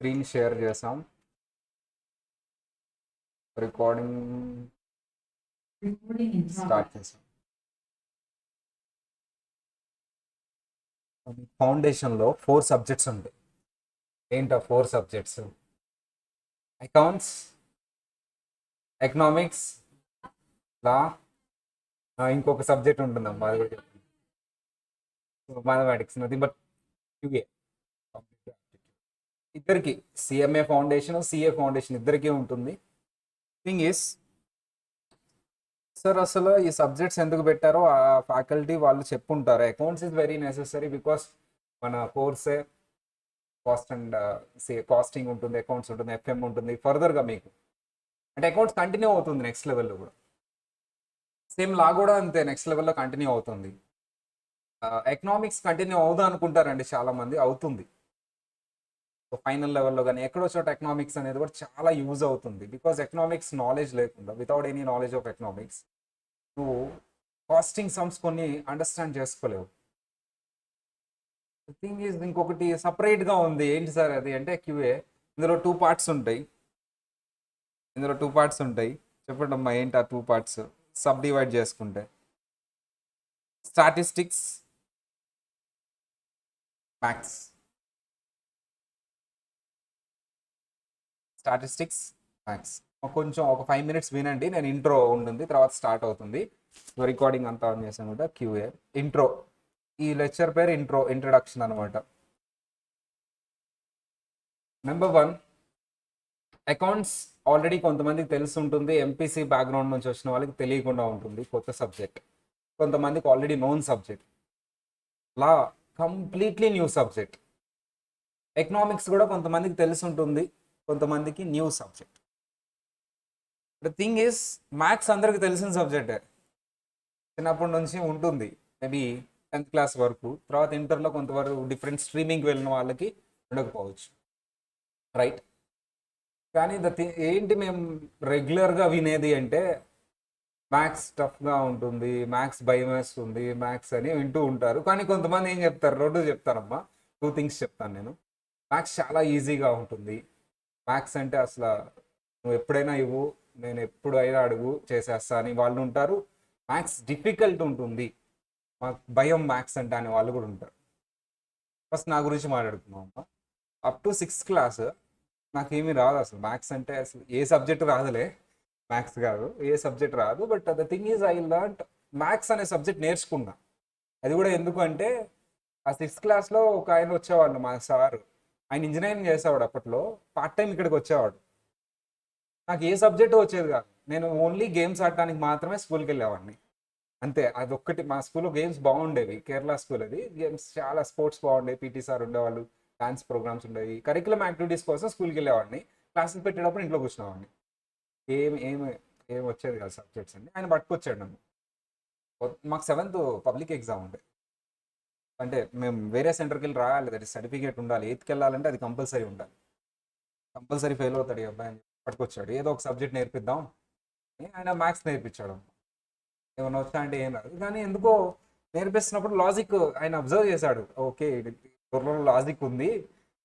Screen share చేసాం. Recording start చేసాం. ఫౌండేషన్లో 4 subjects ఉంటాయి. ఏంటా 4 సబ్జెక్ట్స్? అకౌంట్స్, ఎకనామిక్స్, లా, ఇంకొక సబ్జెక్ట్ ఉంటుందమ్మా, అది కూడా మ్యాథమెటిక్స్, నథింగ్ బట్ క్యూఏ. ఇద్దరికి సిఎంఏ ఫౌండేషన్, సిఏ ఫౌండేషన్ ఇద్దరికీ ఉంటుంది. థింగ్ ఈస్, సార్ అసలు ఈ సబ్జెక్ట్స్ ఎందుకు పెట్టారో ఆ ఫ్యాకల్టీ వాళ్ళు చెప్పుంటారు. Accounts is very necessary because మన కోర్సే కాస్ట్ అండ్ కాస్టింగ్ ఉంటుంది, అకౌంట్స్ ఉంటుంది, ఎఫ్ఎం ఉంటుంది. ఫర్దర్గా మీకు అంటే అకౌంట్స్ కంటిన్యూ అవుతుంది నెక్స్ట్ లెవెల్లో కూడా. సేమ్ లా కూడా అంతే, నెక్స్ట్ లెవెల్లో కంటిన్యూ అవుతుంది. ఎకనామిక్స్ కంటిన్యూ అవుదా అనుకుంటారండి చాలా మంది, అవుతుంది. ఫైనల్ లెవెల్లో కానీ ఎక్కడో చోట ఎకనామిక్స్ అనేది కూడా చాలా యూజ్ అవుతుంది. బికాస్ ఎకనామిక్స్ నాలెడ్జ్ లేకుండా, without any knowledge of economics నువ్వు కాస్టింగ్ సమ్స్ కొన్ని అండర్స్టాండ్ చేసుకోలేవు. థింగ్ ఈజ్, ఇంకొకటి సపరేట్గా ఉంది. ఏంటి సార్ అది అంటే క్యూఏ. ఇందులో టూ పార్ట్స్ ఉంటాయి. చెప్పండి అమ్మా, ఏంటి ఆ 2 పార్ట్స్ సబ్ డివైడ్ చేసుకుంటే? Statistics, maths. Statistics, maths. కొంచెం ఒక 5 minutes వినండి, నేను ఇంట్రో ఉంటుంది, తర్వాత స్టార్ట్ అవుతుంది. రికార్డింగ్ అంతా ఆన్ చేసాను కూడా. QA intro. ఈ లెక్చర్ పేరు ఇంట్రో, ఇంట్రడక్షన్ అనమాట. నెంబర్ 1, అకౌంట్స్ ఆల్రెడీ కొంతమందికి తెలిసి ఉంటుంది. ఎంపీసీ బ్యాక్గ్రౌండ్ నుంచి వచ్చిన వాళ్ళకి తెలియకుండా ఉంటుంది, కొత్త సబ్జెక్ట్. కొంతమందికి ఆల్రెడీ నోన్ సబ్జెక్ట్. లా కంప్లీట్లీ న్యూ సబ్జెక్ట్. ఎకనామిక్స్ కూడా కొంతమందికి తెలిసి ఉంటుంది, కొంతమందికి new subject. The thing is, maths అందరికి తెలిసిన సబ్జెక్టే, చిన్నప్పటి నుంచి ఉంటుంది. మేబీ 10th క్లాస్ వరకు. తర్వాత ఇంటర్లో కొంతవరకు డిఫరెంట్ స్ట్రీమింగ్కి వెళ్ళిన వాళ్ళకి ఉండకపోవచ్చు, రైట్? కానీ ఏంటి మేము రెగ్యులర్గా వినేది అంటే మ్యాథ్స్ టఫ్గా ఉంటుంది, మ్యాథ్స్ భయం వేస్తుంది, మ్యాథ్స్ అని వింటూ ఉంటారు. కానీ కొంతమంది ఏం చెప్తారు, 2 చెప్తారమ్మా. 2 థింగ్స్ చెప్తాను నేను. మ్యాథ్స్ చాలా ఈజీగా ఉంటుంది. మ్యాథ్స్ అంటే అసలు నువ్వు ఎప్పుడైనా ఇవ్వు, నేను ఎప్పుడు అయినా అడుగు చేసేస్తా అని వాళ్ళు ఉంటారు. మ్యాథ్స్ డిఫికల్ట్ ఉంటుంది, మాకు భయం మ్యాథ్స్ అంటే అని వాళ్ళు కూడా ఉంటారు. ఫస్ట్ నా గురించి మాట్లాడుకున్నాం అమ్మా. అప్ టు 6th క్లాస్ నాకేమీ రాదు అసలు. మ్యాథ్స్ అంటే అసలు ఏ సబ్జెక్ట్ రాదులే, మ్యాథ్స్ కాదు, ఏ సబ్జెక్ట్ రాదు. But the thing is, I learn maths అనే సబ్జెక్ట్ నేర్చుకున్నా. అది కూడా ఎందుకు అంటే, ఆ 6th క్లాస్లో ఒక ఆయన వచ్చేవాళ్ళు, మా సారు. ఆయన ఇంజనీరింగ్ చేసేవాడు అప్పట్లో, పార్ట్ టైం ఇక్కడికి వచ్చేవాడు. నాకు ఏ సబ్జెక్టు వచ్చేది కాదు, నేను ఓన్లీ గేమ్స్ ఆడటానికి మాత్రమే స్కూల్కి వెళ్ళేవాడిని, అంతే. అది ఒక్కటి. మా స్కూల్లో గేమ్స్ బాగుండేవి, కేరళ స్కూల్ అది. గేమ్స్ చాలా, స్పోర్ట్స్ బాగుండేవి, పీటీ సార్ ఉండేవాళ్ళు, డాన్స్ ప్రోగ్రామ్స్ ఉండేవి. కరికులం యాక్టివిటీస్ కోసం స్కూల్కి వెళ్ళేవాడిని, క్లాసులు పెట్టేటప్పుడు ఇంట్లో కూర్చునేవాడిని. ఏం ఏం ఏం వచ్చేది కాదు సబ్జెక్ట్స్ అండి. ఆయన పట్టుకొచ్చాడు నన్ను. మాకు 7th పబ్లిక్ ఎగ్జామ్ ఉండే, అంటే మేము వేరే సెంటర్కి వెళ్ళి రాయాలి, దట్ సర్టిఫికేట్ ఉండాలి. 8th వెళ్ళాలంటే అది కంపల్సరీ ఉండాలి. కంపల్సరీ ఫెయిల్ అవుతాడు ఈ అబ్బాయి అని పట్టుకొచ్చాడు. ఏదో ఒక సబ్జెక్ట్ నేర్పిద్దాం అని ఆయన మ్యాథ్స్ నేర్పించాడు. ఏమన్నా వచ్చా అంటే ఏం రాదు, కానీ ఎందుకో నేర్పిస్తున్నప్పుడు లాజిక్ ఆయన అబ్జర్వ్ చేశాడు. ఓకే, త్వరలో లాజిక్ ఉంది,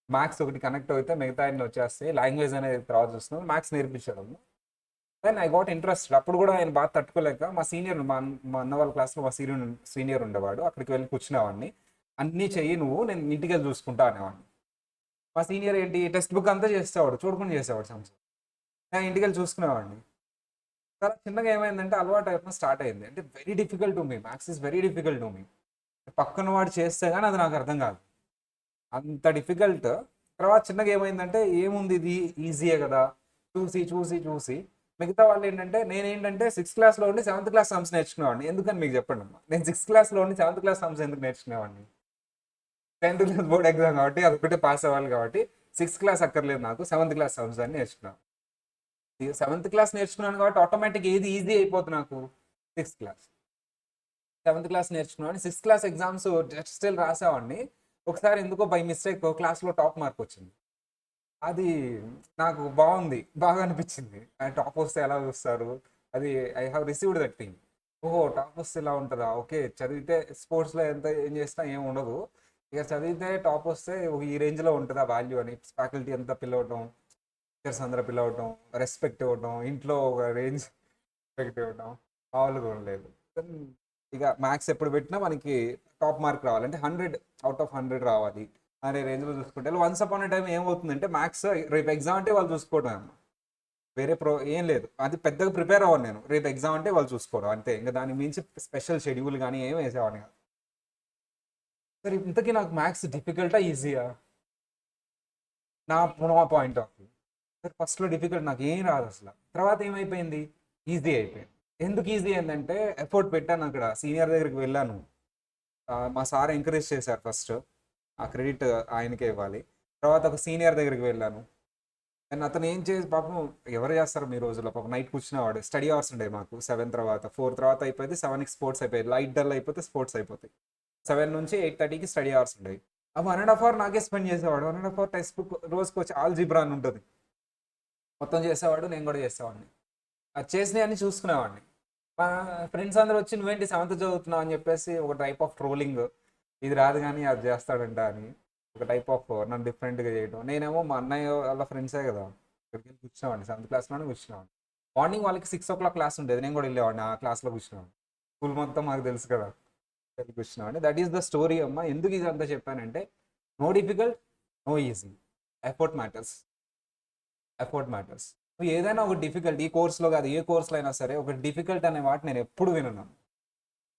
మ్యాథ్స్ ఒకటి కనెక్ట్ అయితే మిగతా అన్ని వచ్చేస్తాయి, లాంగ్వేజ్ అనేది తర్వాత చూస్తున్నాం, మ్యాథ్స్ నేర్పించాడు. Then I got interest. అప్పుడు కూడా ఆయన బాగా తట్టుకోలేక, మా సీనియర్, మా అన్న వాళ్ళ క్లాస్లో మా సీనియర్ ఉండేవాడు, అక్కడికి వెళ్ళి కూర్చునేవాడిని. అన్నీ చెయ్యి నువ్వు, నేను ఇంటికి వెళ్ళి చూసుకుంటా అనేవాడిని. మా సీనియర్ ఏంటి, టెక్స్ట్ బుక్ అంతా చేసేవాడు, చూడకుండా చేసేవాడు సమ్స్. నేను ఇంటికి వెళ్ళి చూసుకునేవాడిని. చాలా చిన్నగా ఏమైందంటే అలవాటు అయిపోయి స్టార్ట్ అయింది. అంటే very difficult to me, maths is very difficult to me. పక్కన వాడు చేస్తే కానీ అది నాకు అర్థం కాదు, అంత డిఫికల్ట్. తర్వాత చిన్నగా ఏమైందంటే, ఏముంది ఇది ఈజీయే కదా, చూసి చూసి చూసి మిగతా వాళ్ళు ఏంటంటే, నేనేంటంటే 6th క్లాస్లో ఉండి 7th క్లాస్ సమ్స్ నేర్చుకునేవాడిని. ఎందుకని మీకు చెప్పండి అమ్మా, నేను 6th క్లాస్లో ఉండి 7th క్లాస్ సమ్స్ ఎందుకు నేర్చుకునేవాడిని? 10th క్లాస్ బోర్డ్ ఎగ్జామ్ కాబట్టి అదొకటే పాస్ అవ్వాలి కాబట్టి 6th క్లాస్ అక్కర్లేదు నాకు, 7th క్లాస్ సమ్స్ అని నేర్చుకున్నాను. 7th క్లాస్ నేర్చుకున్నాను కాబట్టి ఆటోమేటిక్ ఏది ఈజీ అయిపోతుంది నాకు, 6th క్లాస్. 7th క్లాస్ నేర్చుకున్నాను, 6th class exams just still రాసేవాడిని. ఒకసారి ఎందుకో బై మిస్టేక్ క్లాస్లో టాప్ మార్క్ వచ్చింది. అది నాకు బాగుంది, బాగా అనిపించింది. టాప్ వస్తే ఎలా చూస్తారు, అది I have received that thing. ఓహో, టాప్ వస్తే ఇలా ఉంటుందా, ఓకే. చదివితే స్పోర్ట్స్లో ఎంత ఏం చేసినా ఏం ఉండదు, ఇక చదివితే టాప్ వస్తే ఈ రేంజ్లో ఉంటుంది ఆ వాల్యూ అని, ఫ్యాకల్టీ అంతా పిలవటం, టీచర్స్ అందరూ పిలవటం, రెస్పెక్ట్ ఇవ్వటం, ఇంట్లో ఒక రేంజ్ రెస్పెక్ట్ ఇవ్వటం మామూలుగా ఉండలేదు. ఇక మ్యాథ్స్ ఎప్పుడు పెట్టినా మనకి టాప్ మార్క్ రావాలి, అంటే 100 out of 100 రావాలి అనే రేంజ్లో చూసుకుంటే, వన్స్ అపాన్ ఏ టైం ఏమవుతుందంటే మ్యాథ్స్ రేపు ఎగ్జామ్ అంటే వాళ్ళు చూసుకోవడం, వేరే ఏం లేదు, అది పెద్దగా ప్రిపేర్ అవ్వను నేను, రేపు ఎగ్జామ్ అంటే వాళ్ళు చూసుకోవడం అంతే, ఇంకా దానికి మించి స్పెషల్ షెడ్యూల్ కానీ ఏం వేసేవాడిని కాదు. సరే ఇంతకీ నాకు మ్యాథ్స్ డిఫికల్టా ఈజీయా? నా నా పాయింట్ ఆఫ్ వ్యూ సరే ఫస్ట్లో డిఫికల్ట్, నాకు ఏం రాదు అసలు. తర్వాత ఏమైపోయింది, ఈజీ అయిపోయింది. ఎందుకు ఈజీ అయిందంటే ఎఫర్ట్ పెట్టాను అక్కడ, సీనియర్ దగ్గరికి వెళ్ళాను. మా సార్ ఎంకరేజ్ చేశారు ఫస్ట్, ఆ క్రెడిట్ ఆయనకే ఇవ్వాలి. తర్వాత ఒక సీనియర్ దగ్గరికి వెళ్ళాను, అండ్ అతను ఏం చేసి పాపం, ఎవరు చేస్తారు మీ రోజుల్లో, పాపం నైట్ కూర్చునేవాడు. స్టడీ అవర్స్ ఉండేవి మాకు 7 తర్వాత, 4 తర్వాత అయిపోతే 7కి స్పోర్ట్స్ అయిపోయాయి, లైట్ డల్ అయిపోతే స్పోర్ట్స్ అయిపోతాయి. 7 నుంచి 8:30కి స్టడీ అవర్స్ ఉండేవి. ఆ 1.5 hour నాకే స్పెండ్ చేసేవాడు. 1.5 hour టెక్స్ట్ బుక్ రోజుకి వచ్చి ఆల్జీబ్రా అని ఉంటుంది, మొత్తం చేసేవాడు, నేను కూడా చేసేవాడిని. అది చేసినవి అన్ని చూసుకునేవాడిని. మా ఫ్రెండ్స్ అందరూ వచ్చి నువ్వేంటి 7th చదువుతున్నావు అని చెప్పేసి ఒక టైప్ ఆఫ్ ట్రోలింగ్, ఇది రాదు కానీ అది చేస్తాడంట అని ఒక టైప్ ఆఫ్ నన్ను డిఫరెంట్గా చేయడం. నేనేమో మా అన్నయ్య వాళ్ళ ఫ్రెండ్సే కదా, ఇక్కడికి వెళ్ళి కూర్చునేవాడిని, 7th క్లాస్లోనే కూర్చునేవాడిని. మార్నింగ్ వాళ్ళకి 6 o'clock క్లాస్ ఉండేది, నేను కూడా వెళ్ళేవాడిని, ఆ క్లాస్లో కూర్చునేవాడిని. స్కూల్ మొత్తం మాకు తెలుసు కదా, వెళ్ళి కూర్చునేవాడిని. దట్ ఈస్ ద స్టోరీ అమ్మ. ఎందుకు ఇది అంతా చెప్పానంటే, no difficult, no easy, effort matters. Effort matters. నువ్వు ఏదైనా ఒక డిఫికల్ట్, ఈ కోర్స్లో కాదు ఏ కోర్సులో అయినా సరే, ఒక డిఫికల్ట్ అనే వాటి నేను ఎప్పుడు వినను.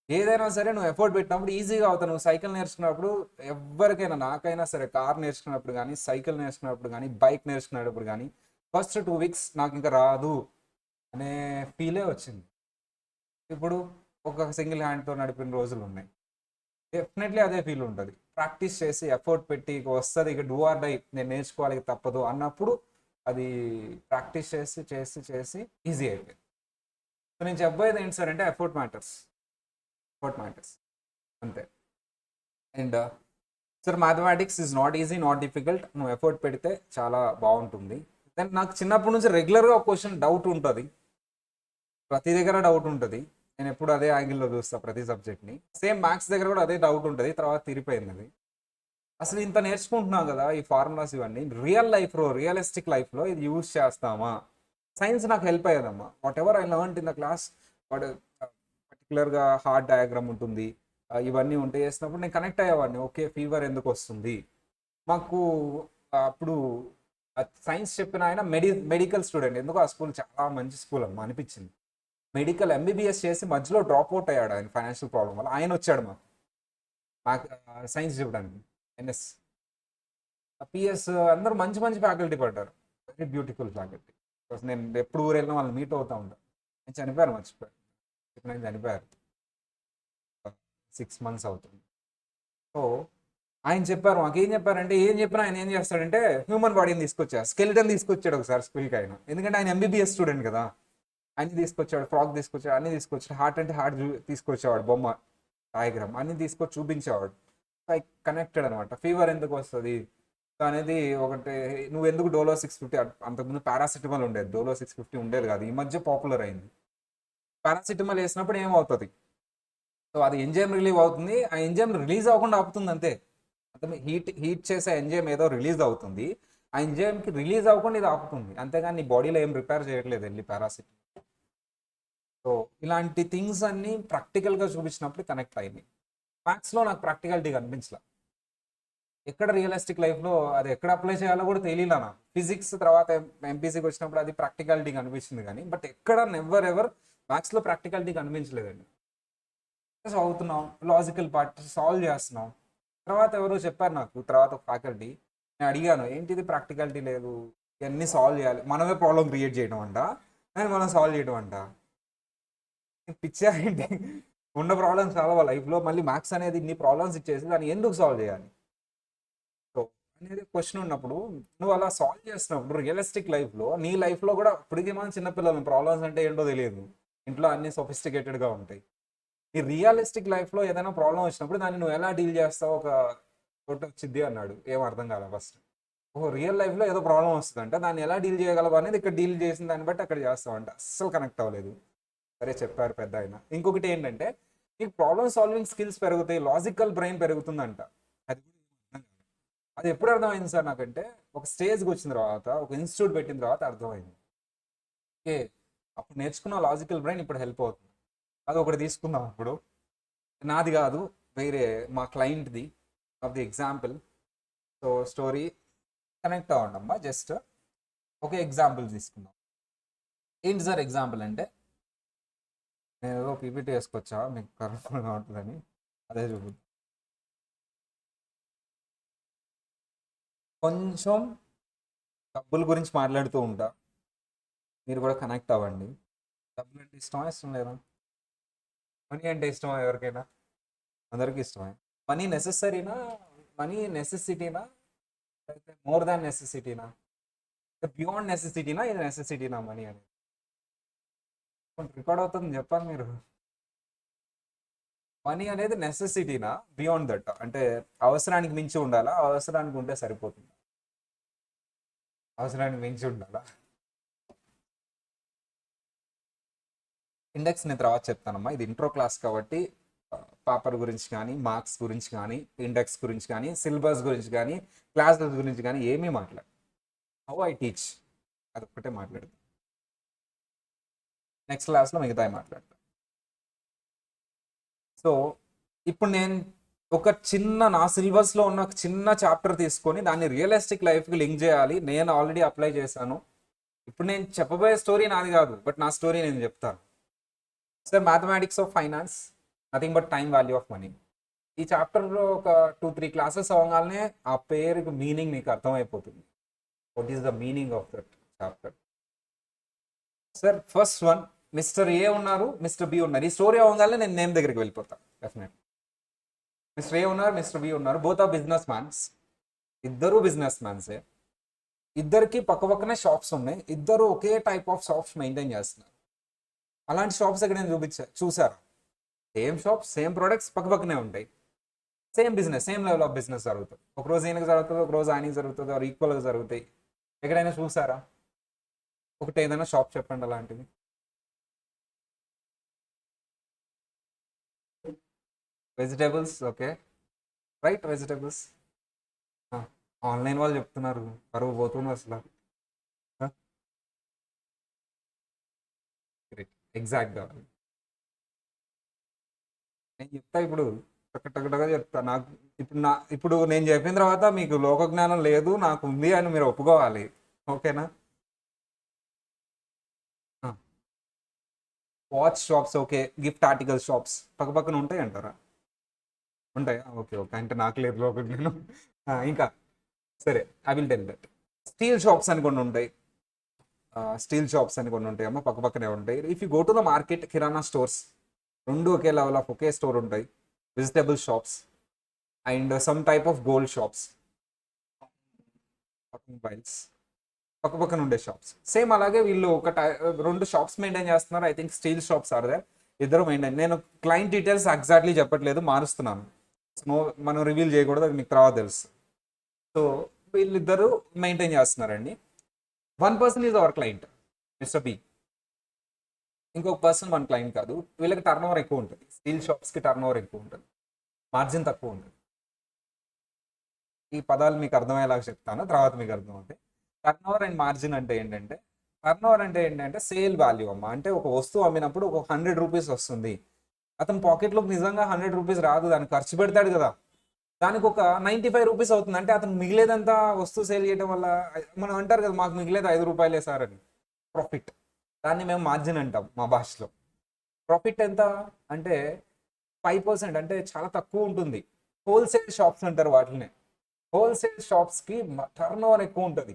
ఏదైనా సరే నువ్వు ఎఫర్ట్ పెట్టినప్పుడు ఈజీగా అవుతావు. నువ్వు సైకిల్ నేర్చుకున్నప్పుడు, ఎవరికైనా, నాకైనా సరే, కార్ నేర్చుకున్నప్పుడు కానీ, సైకిల్ నేర్చుకున్నప్పుడు కానీ, బైక్ నేర్చుకునేటప్పుడు కానీ, ఫస్ట్ 2 weeks నాకు ఇంకా రాదు అనే ఫీలే వచ్చింది. ఇప్పుడు ఒక సింగిల్ హ్యాండ్తో నడిపిన రోజులు ఉన్నాయి, డెఫినెట్లీ అదే ఫీల్ ఉంటుంది. ప్రాక్టీస్ చేసి ఎఫర్ట్ పెట్టి ఇక వస్తుంది, ఇక డూ ఆర్ డై, నేను నేర్చుకోవాలి ఇక తప్పదు అన్నప్పుడు, అది ప్రాక్టీస్ చేసి చేసి చేసి ఈజీ అయిపోయింది. సో నేను చెప్పబోయేది ఏంటి సార్ అంటే, ఎఫర్ట్ మ్యాటర్స్, ఎఫర్ట్ మ్యాటర్స్ అంతే. And sir mathematics is not easy, not difficult, నువ్వు ఎఫర్ట్ పెడితే చాలా బాగుంటుంది. దెన్ నాకు చిన్నప్పటి నుంచి రెగ్యులర్గా ఒక క్వశ్చన్ డౌట్ ఉంటుంది, ప్రతి దగ్గర డౌట్ ఉంటుంది. నేను ఎప్పుడు అదే యాంగిల్లో చూస్తాను ప్రతి సబ్జెక్ట్ని. సేమ్ మ్యాథ్స్ దగ్గర కూడా అదే డౌట్ ఉంటుంది, తర్వాత తిరిగిపోయింది అది. అసలు ఇంత నేర్చుకుంటున్నాం కదా ఈ ఫార్ములాస్ ఇవన్నీ, రియల్ లైఫ్లో, రియలిస్టిక్ లైఫ్లో ఇది యూజ్ చేస్తామా? సైన్స్ నాకు హెల్ప్ అయ్యేదమ్మా. Whatever I learn in the class, what పర్టికులర్గా హార్ట్ డయాగ్రామ్ ఉంటుంది, ఇవన్నీ ఉంటే చేసినప్పుడు నేను కనెక్ట్ అయ్యేవాడిని. ఓకే, ఫీవర్ ఎందుకు వస్తుంది మాకు. అప్పుడు సైన్స్ చెప్పిన ఆయన మెడికల్ స్టూడెంట్, ఎందుకు ఆ స్కూల్ చాలా మంచి స్కూల్ అమ్మా అనిపించింది. మెడికల్ ఎంబీబీఎస్ చేసి మధ్యలో డ్రాప్ అవుట్ అయ్యాడు ఆయన, ఫైనాన్షియల్ ప్రాబ్లం వల్ల. ఆయన వచ్చాడు మాకు సైన్స్ చెప్పడానికి. ఎన్ఎస్, పిఎస్, అందరూ మంచి మంచి ఫ్యాకల్టీ పడ్డారు, వెరీ బ్యూటిఫుల్ ఫ్యాకల్టీ. నేను ఎప్పుడు ఊరు వెళ్ళినా వాళ్ళని మీట్ అవుతూ ఉంటాను. నేను చనిపోయారు, మర్చిపోయారు, ఇప్పుడు నేను చనిపోయారు, 6 months అవుతుంది. సో ఆయన చెప్పారు, మాకు ఏం చెప్పారంటే, ఏం చెప్పినా ఆయన ఏం చేస్తాడంటే హ్యూమన్ బాడీని తీసుకొచ్చాడు, స్కెలిటన్ తీసుకొచ్చాడు ఒకసారి స్కూల్కి ఆయన, ఎందుకంటే ఆయన ఎంబీబీఎస్ స్టూడెంట్ కదా. అన్ని తీసుకొచ్చాడు, ఫ్రాక్ తీసుకొచ్చాడు, అన్ని తీసుకొచ్చాడు, హార్ట్ అంటే హార్ట్ తీసుకొచ్చేవాడు, బొమ్మ డయాగ్రామ్ అన్ని తీసుకొచ్చి చూపించేవాడు. లైక్ కనెక్టెడ్ అనమాట. ఫీవర్ ఎందుకు వస్తుంది అనేది ఒకటి, నువ్వు ఎందుకు డోలో 650, అంతకుముందు పారాసిటమాల్ ఉండేది, డోలో 650 ఉండేది కాదు, ఈ మధ్య పాపులర్ అయింది. పారాసిటమాల్ వేసినప్పుడు ఏమవుతుంది, సో అది ఎంజైమ్ రిలీవ్ అవుతుంది, ఆ ఎంజైమ్ రిలీజ్ అవ్వకుండా ఆపుతుంది అంతే. అంటే హీట్ చేసే ఎంజైమ్ ఏదో రిలీజ్ అవుతుంది, ఆ ఎంజైమ్కి రిలీజ్ అవ్వకుండా ఇది ఆపుతుంది, అంతేగాని నీ బాడీలో ఏం రిపేర్ చేయట్లేదు వెళ్ళి పారాసిటమాల్. సో ఇలాంటి థింగ్స్ అన్ని ప్రాక్టికల్గా చూపించినప్పుడు కనెక్ట్ అయింది. మ్యాథ్స్లో నాకు ప్రాక్టికాలిటీ కనిపించలే, ఎక్కడ రియలిస్టిక్ లైఫ్లో అది ఎక్కడ అప్లై చేయాలో కూడా తెలియలా నాకు. ఫిజిక్స్ తర్వాత ఎంపీసీకి వచ్చినప్పుడు అది ప్రాక్టికాలిటీ కనిపించింది కానీ, బట్ ఎక్కడ నెవర్ ఎవర్ మ్యాథ్స్లో ప్రాక్టికాలిటీ కనిపించలేదండి. చదువుతున్నాం, లాజికల్ పార్ట్ సాల్వ్ చేస్తున్నాం. తర్వాత ఎవరో చెప్పారు నాకు, తర్వాత ఒక ఫ్యాకల్టీ, నేను అడిగాను ఏంటిది ప్రాక్టికాలిటీ లేదు, ఇవన్నీ సాల్వ్ చేయాలి, మనమే ప్రాబ్లం క్రియేట్ చేయడం అంట, అండ్ మనం సాల్వ్ చేయడం అంట. పిచ్చా ఏంటి, ఉన్న ప్రాబ్లమ్స్ సాల్వ్ లైఫ్లో, మళ్ళీ మ్యాథ్స్ అనేది ఇన్ని ప్రాబ్లమ్స్ ఇచ్చేసి దాన్ని ఎందుకు సాల్వ్ చేయాలి సో అనేది క్వశ్చన్ ఉన్నప్పుడు, నువ్వు అలా సాల్వ్ చేస్తున్నప్పుడు రియలిస్టిక్ లైఫ్లో, నీ లైఫ్లో కూడా, ఇప్పటికీ మనం చిన్నపిల్లలు, ప్రాబ్లమ్స్ అంటే ఏంటో తెలియదు, ఇంట్లో అన్ని సొఫిస్టికేటెడ్గా ఉంటాయి. ఈ రియలిస్టిక్ లైఫ్లో ఏదైనా ప్రాబ్లం వచ్చినప్పుడు దాన్ని నువ్వు ఎలా డీల్ చేస్తావు, ఒక ఒకటి వచ్చింది అన్నాడు, ఏం అర్థం కాదు ఫస్ట్. ఓహో, రియల్ లైఫ్లో ఏదో ప్రాబ్లం వస్తుందంటే దాన్ని ఎలా డీల్ చేయగలవు అనేది ఇక్కడ డీల్ చేసిన దాన్ని బట్టి అక్కడ చేస్తావంట. అస్సలు కనెక్ట్ అవ్వలేదు. సరే చెప్పారు పెద్ద ఆయన. ఇంకొకటి ఏంటంటే, నీకు ప్రాబ్లమ్ సాల్వింగ్ స్కిల్స్ పెరుగుతాయి, లాజికల్ బ్రెయిన్ పెరుగుతుందంట. అది అది ఎప్పుడు అర్థమైంది సార్ నాకంటే, ఒక స్టేజ్కి వచ్చిన తర్వాత, ఒక ఇన్స్టిట్యూట్ పెట్టిన తర్వాత అర్థమైంది. ఓకే, అప్పుడు నేర్చుకున్న లాజికల్ బ్రెయిన్ ఇప్పుడు హెల్ప్ అవుతుంది. అది ఒకటి తీసుకుందాం. ఇప్పుడు నాది కాదు, వేరే మా క్లయింట్ది, of the example. So story connect అవ్వండమ్మా. జస్ట్ ఒక ఎగ్జాంపుల్ తీసుకుందాం. ఏంటి సార్ ఎగ్జాంపుల్ అంటే, నేను ఏదో పీపీటీ వేసుకొచ్చా మీకు కరెక్ట్గా ఉంటుందని, అదే చూపుద్దాం. కొంచెం డబ్బుల గురించి మాట్లాడుతూ ఉంటా, మీరు కూడా కనెక్ట్ అవ్వండి. డబ్బులు అంటే ఇష్టమా, ఇష్టం లేదా? మనీ అంటే ఇష్టమా ఎవరికైనా? అందరికీ ఇష్టమే. మనీ నెసెసరీనా? మనీ నెసెసిటీనా, లేకపోతే మోర్ దాన్ నెసెసిటీనా, బియాండ్ నెసెసిటీనా, ఇది నెసెసిటీనా మనీ అనేది? రికార్డ్ అవుతుంది చెప్పాలి మీరు. మనీ అనేది నెసెసిటీనా, బియాండ్ దట్ అంటే అవసరానికి మించి ఉండాలా, అవసరానికి ఉంటే సరిపోతుంది? అవసరానికి మించి ఉండాలా? ఇండెక్స్ నేను తర్వాత చెప్తానమ్మా, ఇది ఇంట్రో క్లాస్ కాబట్టి పేపర్ గురించి కానీ, మార్క్స్ గురించి కానీ, ఇండెక్స్ గురించి కానీ, సిలబస్ గురించి కానీ, క్లాసెస్ గురించి కానీ ఏమీ మాట్లాడు. హౌ ఐ టీచ్ అదొక్కటే మాట్లాడతాను. నెక్స్ట్ క్లాస్లో మిగతా మాట్లాడతాను. సో ఇప్పుడు నేను ఒక చిన్న నా సిలబస్లో ఉన్న ఒక చిన్న చాప్టర్ తీసుకొని దాన్ని రియలిస్టిక్ లైఫ్కి లింక్ చేయాలి. నేను ఆల్రెడీ అప్లై చేశాను. ఇప్పుడు నేను చెప్పబోయే స్టోరీ నాది కాదు, బట్ నా స్టోరీ నేను చెప్తాను. Sir mathematics of finance, nothing but time value of money. ఈ చాప్టర్లో ఒక 2-3 క్లాసెస్ అవ్వగానే ఆ పేరుకి మీనింగ్ మీకు అర్థమైపోతుంది. What is the meaning of that chapter? Sir first one, mister A ఉన్నారు, మిస్టర్ బి ఉన్నారు. ఈ స్టోరీ అవ్వగానే నేను నేమ్ దగ్గరికి వెళ్ళిపోతాను డెఫినెట్. మిస్టర్ ఏ ఉన్నారు, మిస్టర్ బి ఉన్నారు, బోత్ ఆర్ బిజినెస్ మ్యాన్స్. ఇద్దరు బిజినెస్ మ్యాన్సే. ఇద్దరికి పక్కనే షాప్స్ ఉన్నాయి. ఇద్దరు ఒకే టైప్ ఆఫ్ షాప్స్ మెయింటైన్ చేస్తున్నారు. అలాంటి షాప్స్ ఎక్కడ నేను చూసారా? సేమ్ షాప్స్, సేమ్ ప్రొడక్ట్స్ పక్కనే ఉంటాయి. Same business, same level of business జరుగుతుంది. ఒక రోజు ఈయనకి జరుగుతుంది, ఒక రోజు ఆయనకి జరుగుతుంది, ఆర్ ఈక్వల్గా జరుగుతాయి. ఎక్కడైనా చూసారా? ఒకటి ఏదైనా షాప్ చెప్పండి అలాంటివి. Vegetables, okay right, vegetables. Online వాళ్ళు చెప్తున్నారు, పరువు పోతుంది అసలు. ఎగ్జాక్ట్గా నేను చెప్తా ఇప్పుడు, టక్కటక్కగా చెప్తా. నాకు ఇప్పుడు నేను చెప్పిన తర్వాత మీకు లోక జ్ఞానం లేదు, నాకు ఉంది అని మీరు ఒప్పుకోవాలి. ఓకేనా? Watch shops, okay. Gift article shops పక్కన ఉంటాయి అంటారా? ఉంటాయా? ఓకే ఓకే, అంటే నాకు లేదు లోక జ్ఞానం. ఇంకా సరే, I will tell that. Steel shops అని కొన్ని ఉంటాయి. స్టీల్ షాప్స్ అని కొన్ని ఉంటాయి అమ్మ, పక్కనే ఉంటాయి. If you go to the market, kirana stores రెండు ఒకే లెవెల్ ఆఫ్ ఒకే స్టోర్ ఉంటాయి. Vegetable shops and some type of gold shops, automobiles, పక్కన ఉండే షాప్స్. సేమ్ అలాగే వీళ్ళు రెండు షాప్స్ మెయింటైన్ చేస్తున్నారు. I think steel shops are there. ఇద్దరు మెయింటైన్. నేను క్లయింట్ డీటెయిల్స్ ఎగ్జాక్ట్లీ చెప్పట్లేదు, మారుస్తున్నాను. నో, మనం రివీల్ చేయకూడదు, అది మీకు తర్వాత తెలుసు. సో వీళ్ళిద్దరు మెయింటైన్ చేస్తున్నారండి. One person is our client, mister B. ఇంకొక పర్సన్ మన క్లయింట్ కాదు. వీళ్ళకి టర్న్ ఓవర్ ఎక్కువ ఉంటుంది. స్టీల్ షాప్స్కి టర్న్ ఓవర్ ఎక్కువ ఉంటుంది, మార్జిన్ తక్కువ ఉంటుంది. ఈ పదాలు మీకు అర్థమయ్యేలాగా చెప్తాను, తర్వాత మీకు అర్థమవుతాయి. టర్న్ ఓవర్ అండ్ మార్జిన్ అంటే ఏంటంటే, టర్న్ ఓవర్ అంటే ఏంటంటే సేల్ వాల్యూ అమ్మ. అంటే ఒక వస్తువు అమ్మినప్పుడు ఒక 100 రూపీస్ వస్తుంది. అతని పాకెట్లోకి నిజంగా 100 రూపీస్ రాదు, దానికి ఖర్చు పెడతాడు కదా, దానికి ఒక 95 రూపీస్ అవుతుంది. అంటే అతను మిగిలేదంతా వస్తువు సేల్ చేయడం వల్ల. మనం అంటారు కదా, మాకు మిగిలేదు 5 రూపాయలే సార్ అని. ప్రాఫిట్, దాన్ని మేము మార్జిన్ అంటాం మా భాషలో. ప్రాఫిట్ ఎంత అంటే 5%, అంటే చాలా తక్కువ ఉంటుంది. హోల్సేల్ షాప్స్ అంటారు వాటిని. హోల్సేల్ షాప్స్కి టర్న్ ఓవర్ ఎక్కువ ఉంటుంది,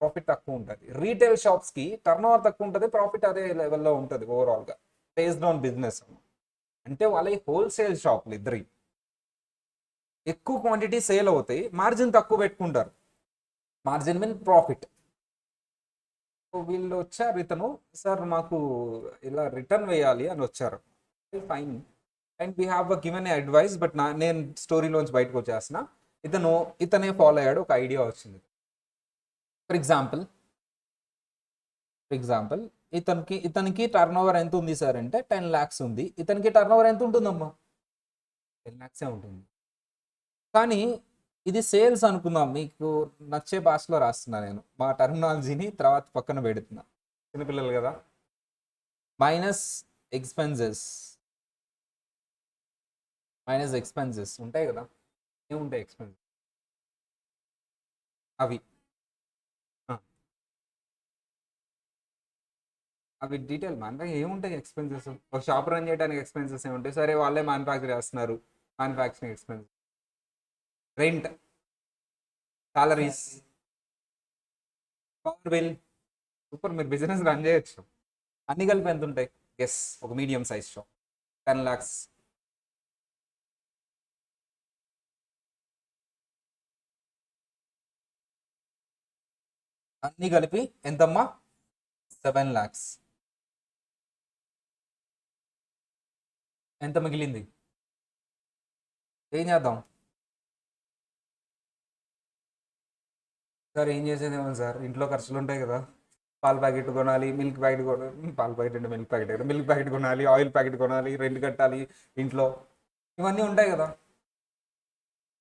ప్రాఫిట్ తక్కువ ఉంటుంది. రీటైల్ షాప్స్కి టర్న్ ఓవర్ తక్కువ ఉంటుంది, ప్రాఫిట్ అదే లెవెల్లో ఉంటుంది ఓవరాల్గా, బేస్డ్ ఆన్ బిజినెస్. అంటే వాళ్ళ హోల్సేల్ షాప్లు ఇద్దరి ఎక్కువ క్వాంటిటీ సేల్ అవుతాయి, మార్జిన్ తక్కువ పెట్టుకుంటారు. Margin mean profit. వీళ్ళు వచ్చారు, ఇతను సార్ మాకు ఇలా రిటర్న్ వేయాలి అని వచ్చారు. Fine, and we have given a advice, but నేను స్టోరీలోంచి బయటకు వచ్చేసిన. ఇతనే ఫాలో అయ్యాడు, ఒక ఐడియా వచ్చింది. ఫర్ ఎగ్జాంపుల్ ఇతనికి టర్న్ ఓవర్ ఎంత ఉంది సార్ అంటే 10 lakhs ఉంది. ఇతనికి టర్న్ ఓవర్ ఎంత ఉంటుందమ్మా? 10 lakhs ఉంటుంది. కానీ ఇది సేల్స్ అనుకుందాం, మీకు నచ్చే భాషలో రాస్తున్నా నేను, మా టర్మినాలజీని తర్వాత పక్కన పెడుతున్నా, చిన్నపిల్లలు కదా. మైనస్ ఎక్స్పెన్సెస్, మైనస్ ఎక్స్పెన్సెస్ ఉంటాయి కదా, ఏముంటాయి ఎక్స్పెన్సెస్ అవి. ఆ, అవి డీటెయిల్ మ్యానుఫ్యాక్చర్ ఏముంటాయి ఎక్స్పెన్సెస్, ఒక షాప్ రన్ చేయడానికి ఎక్స్పెన్సెస్ ఏముంటాయి, సరే వాళ్ళే మ్యానుఫ్యాక్చర్ చేస్తున్నారు, manufacturing expenses, rent, salaries, power bill. Super, మీరు బిజినెస్ రన్ చేయొచ్చు. అన్ని కలిపి ఎంత ఉంటాయి? ఎస్, ఒక మీడియం సైజ్ షాప్ 10 lakhs. అన్ని కలిపి ఎంతమ్మా? 7 lakhs. ఎంత మిగిలింది? ఏం చేద్దాం సార్? ఏం చేసేదేమో సార్, ఇంట్లో ఖర్చులు ఉంటాయి కదా, పాల ప్యాకెట్ కొనాలి, మిల్క్ ప్యాకెట్ కొనాలి, పాల ప్యాకెట్ అంటే మిల్క్ ప్యాకెట్ కదా, మిల్క్ ప్యాకెట్ కొనాలి, ఆయిల్ ప్యాకెట్ కొనాలి, రెంట్ కట్టాలి ఇంట్లో, ఇవన్నీ ఉంటాయి కదా.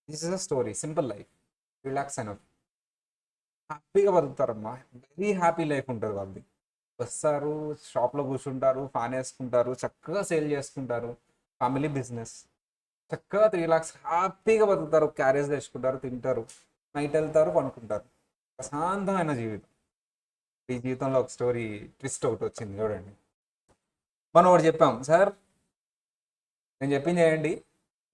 This is a story, simple life, relax అయిన హ్యాపీగా బతుకుతారమ్మా, వెరీ హ్యాపీ లైఫ్ ఉంటుంది వాళ్ళది. వస్తారు, షాప్లో కూర్చుంటారు, ఫ్యాన్ వేసుకుంటారు, చక్కగా సేల్ చేసుకుంటారు, ఫ్యామిలీ బిజినెస్, చక్కగా 3 lakhs హ్యాపీగా బతుకుతారు, క్యారేజ్ తెచ్చుకుంటారు, తింటారు, నైట్ వెళ్తారు, పనుకుంటారు, ప్రశాంతమైన జీవితం. ఈ జీవితంలో ఒక స్టోరీ ట్విస్ట్ ఒకటి వచ్చింది చూడండి. మనం ఒకటి చెప్పాం సార్, నేను చెప్పింది చేయండి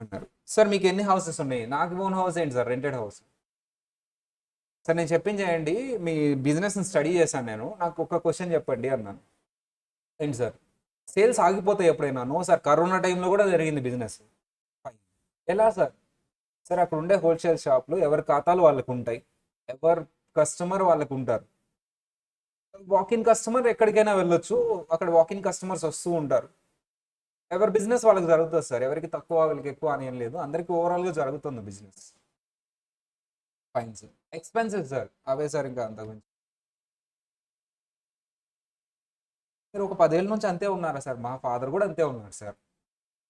అంటారు. సార్ మీకు ఎన్ని హౌసెస్ ఉన్నాయి? నాకు ఓన్ హౌస్ ఏంటి సార్, రెంటెడ్ హౌస్. సార్ నేను చెప్పింది చేయండి, మీ బిజినెస్ని స్టడీ చేశాను నేను, నాకు ఒక క్వశ్చన్ చెప్పండి అన్నాను. ఏంటి సార్, సేల్స్ ఆగిపోతాయి ఎప్పుడైనా? నో సార్, కరోనా టైంలో కూడా జరిగింది బిజినెస్. ఎలా సార్? సార్ అక్కడ ఉండే హోల్సేల్ షాప్లు ఎవరి ఖాతాలు వాళ్ళకు ఉంటాయి, ఎవరు కస్టమర్ వాళ్ళకు ఉంటారు, వాకిన్ కస్టమర్ ఎక్కడికైనా వెళ్ళొచ్చు, అక్కడ వాకిన్ కస్టమర్స్ వస్తూ ఉంటారు, ఎవరి బిజినెస్ వాళ్ళకి జరుగుతుంది సార్, ఎవరికి తక్కువ వాళ్ళకి ఎక్కువ అని ఏం లేదు, అందరికి ఓవరాల్గా జరుగుతుంది business. Fine sir. Expensive sir, అవే సార్, ఇంకా అంతకుమించి. మీరు ఒక 10 ఏళ్ళ నుంచి అంతే ఉన్నారా సార్? మా ఫాదర్ కూడా అంతే ఉన్నారు సార్,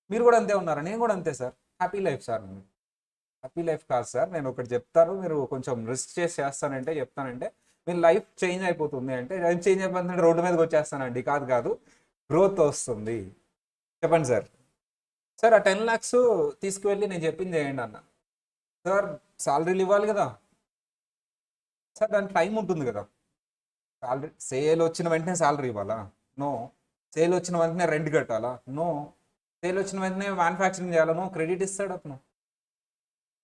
మీరు కూడా అంతే ఉన్నారా? నేను కూడా అంతే sir. Happy life sir. Happy life కాదు సార్, నేను ఒకటి చెప్తాను, మీరు కొంచెం రిస్క్ చేసి చేస్తానంటే, చెప్తానంటే మీ లైఫ్ చేంజ్ అయిపోతుంది అంటే, లైఫ్ చేంజ్ అయిపోతుందంటే రోడ్డు మీదకి వచ్చేస్తానండి, కాదు కాదు, గ్రోత్ వస్తుంది. చెప్పండి సార్. సార్ ఆ 10 lakhs తీసుకువెళ్ళి నేను చెప్పింది చేయండి అన్న. సార్ శాలరీలు ఇవ్వాలి కదా సార్, దానికి టైం ఉంటుంది కదా. శాలరీ సేల్ వచ్చిన వెంటనే శాలరీ ఇవ్వాలా? నో. సేల్ వచ్చిన వెంటనే రెంట్ కట్టాలా? నో. సేల్ వచ్చిన వెంటనే మ్యానుఫ్యాక్చరింగ్ చేయాలా? నో. క్రెడిట్ ఇస్తాడు అతను,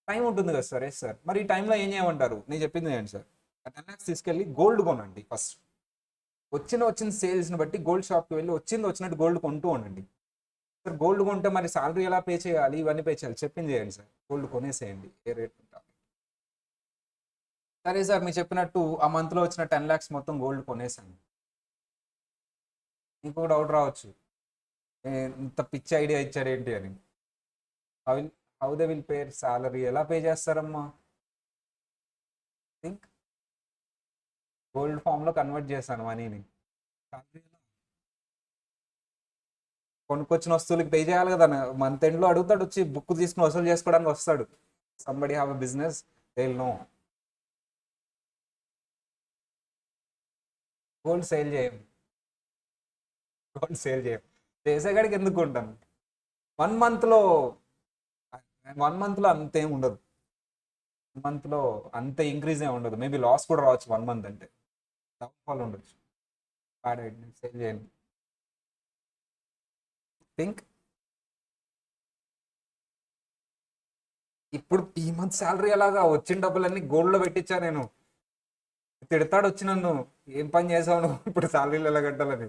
టైం ఉంటుంది కదా సార్. Yes sir. మరి ఈ టైంలో ఏం చేయమంటారు? నేను చెప్పింది ఏంటి సార్, ఆ 10 lakhs తీసుకెళ్ళి గోల్డ్ కొనండి ఫస్ట్. వచ్చిన సేల్స్ని బట్టి గోల్డ్ షాప్కి వెళ్ళి వచ్చింది వచ్చినట్టు గోల్డ్ కొంటూ ఉండండి సార్. గోల్డ్ కొంటే మరి సాలరీ ఎలా పే చేయాలి, ఇవన్నీ పే చేయాలి, చెప్పింది చేయండి సార్. గోల్డ్ కొనేసేయండి, ఏ రేట్ ఉంటా. సరే సార్, మీరు చెప్పినట్టు ఆ మంత్లో వచ్చిన 10 lakhs మొత్తం గోల్డ్ కొనేసాను. ఇంకొక డౌట్ రావచ్చు, ఇంత పిచ్చి ఐడియా ఇచ్చాడు ఏంటి అని. How will how they will pay salary, ఎలా పే చేస్తారమ్మా? థింక్, గోల్డ్ ఫామ్లో కన్వర్ట్ చేశాను మనీని. కొనుక్కొచ్చిన వస్తువులకి పే చేయాలి కదా, మంత్ ఎండ్లో అడుగుతాడు, వచ్చి బుక్ తీసుకుని వసూలు చేసుకోవడానికి వస్తాడు. Somebody have a business, they will know. Gold sale చేయం, గోల్డ్ సేల్ చేయం, చేసేకాడికి ఎందుకు కొంటాను? 1 monthలో, 1 monthలో అంతేం ఉండదు, 1 monthలో అంత ఇంక్రీజ్ ఏమి ఉండదు, మేబీ లాస్ కూడా రావచ్చు 1 month అంటే, డౌన్ఫాల్ ఉండొచ్చు. బ్యాడ్ ఐడియా, సేల్ చేయండి. థింక్, ఇప్పుడు ఈ మంత్ శాలరీ ఎలాగా వచ్చిన డబ్బులన్నీ గోల్డ్లో పెట్టించా నేను. తిడతాడు వచ్చి నన్ను, ఏం పని చేసావు నువ్వు, ఇప్పుడు శాలరీలు ఎలా కట్టాలని.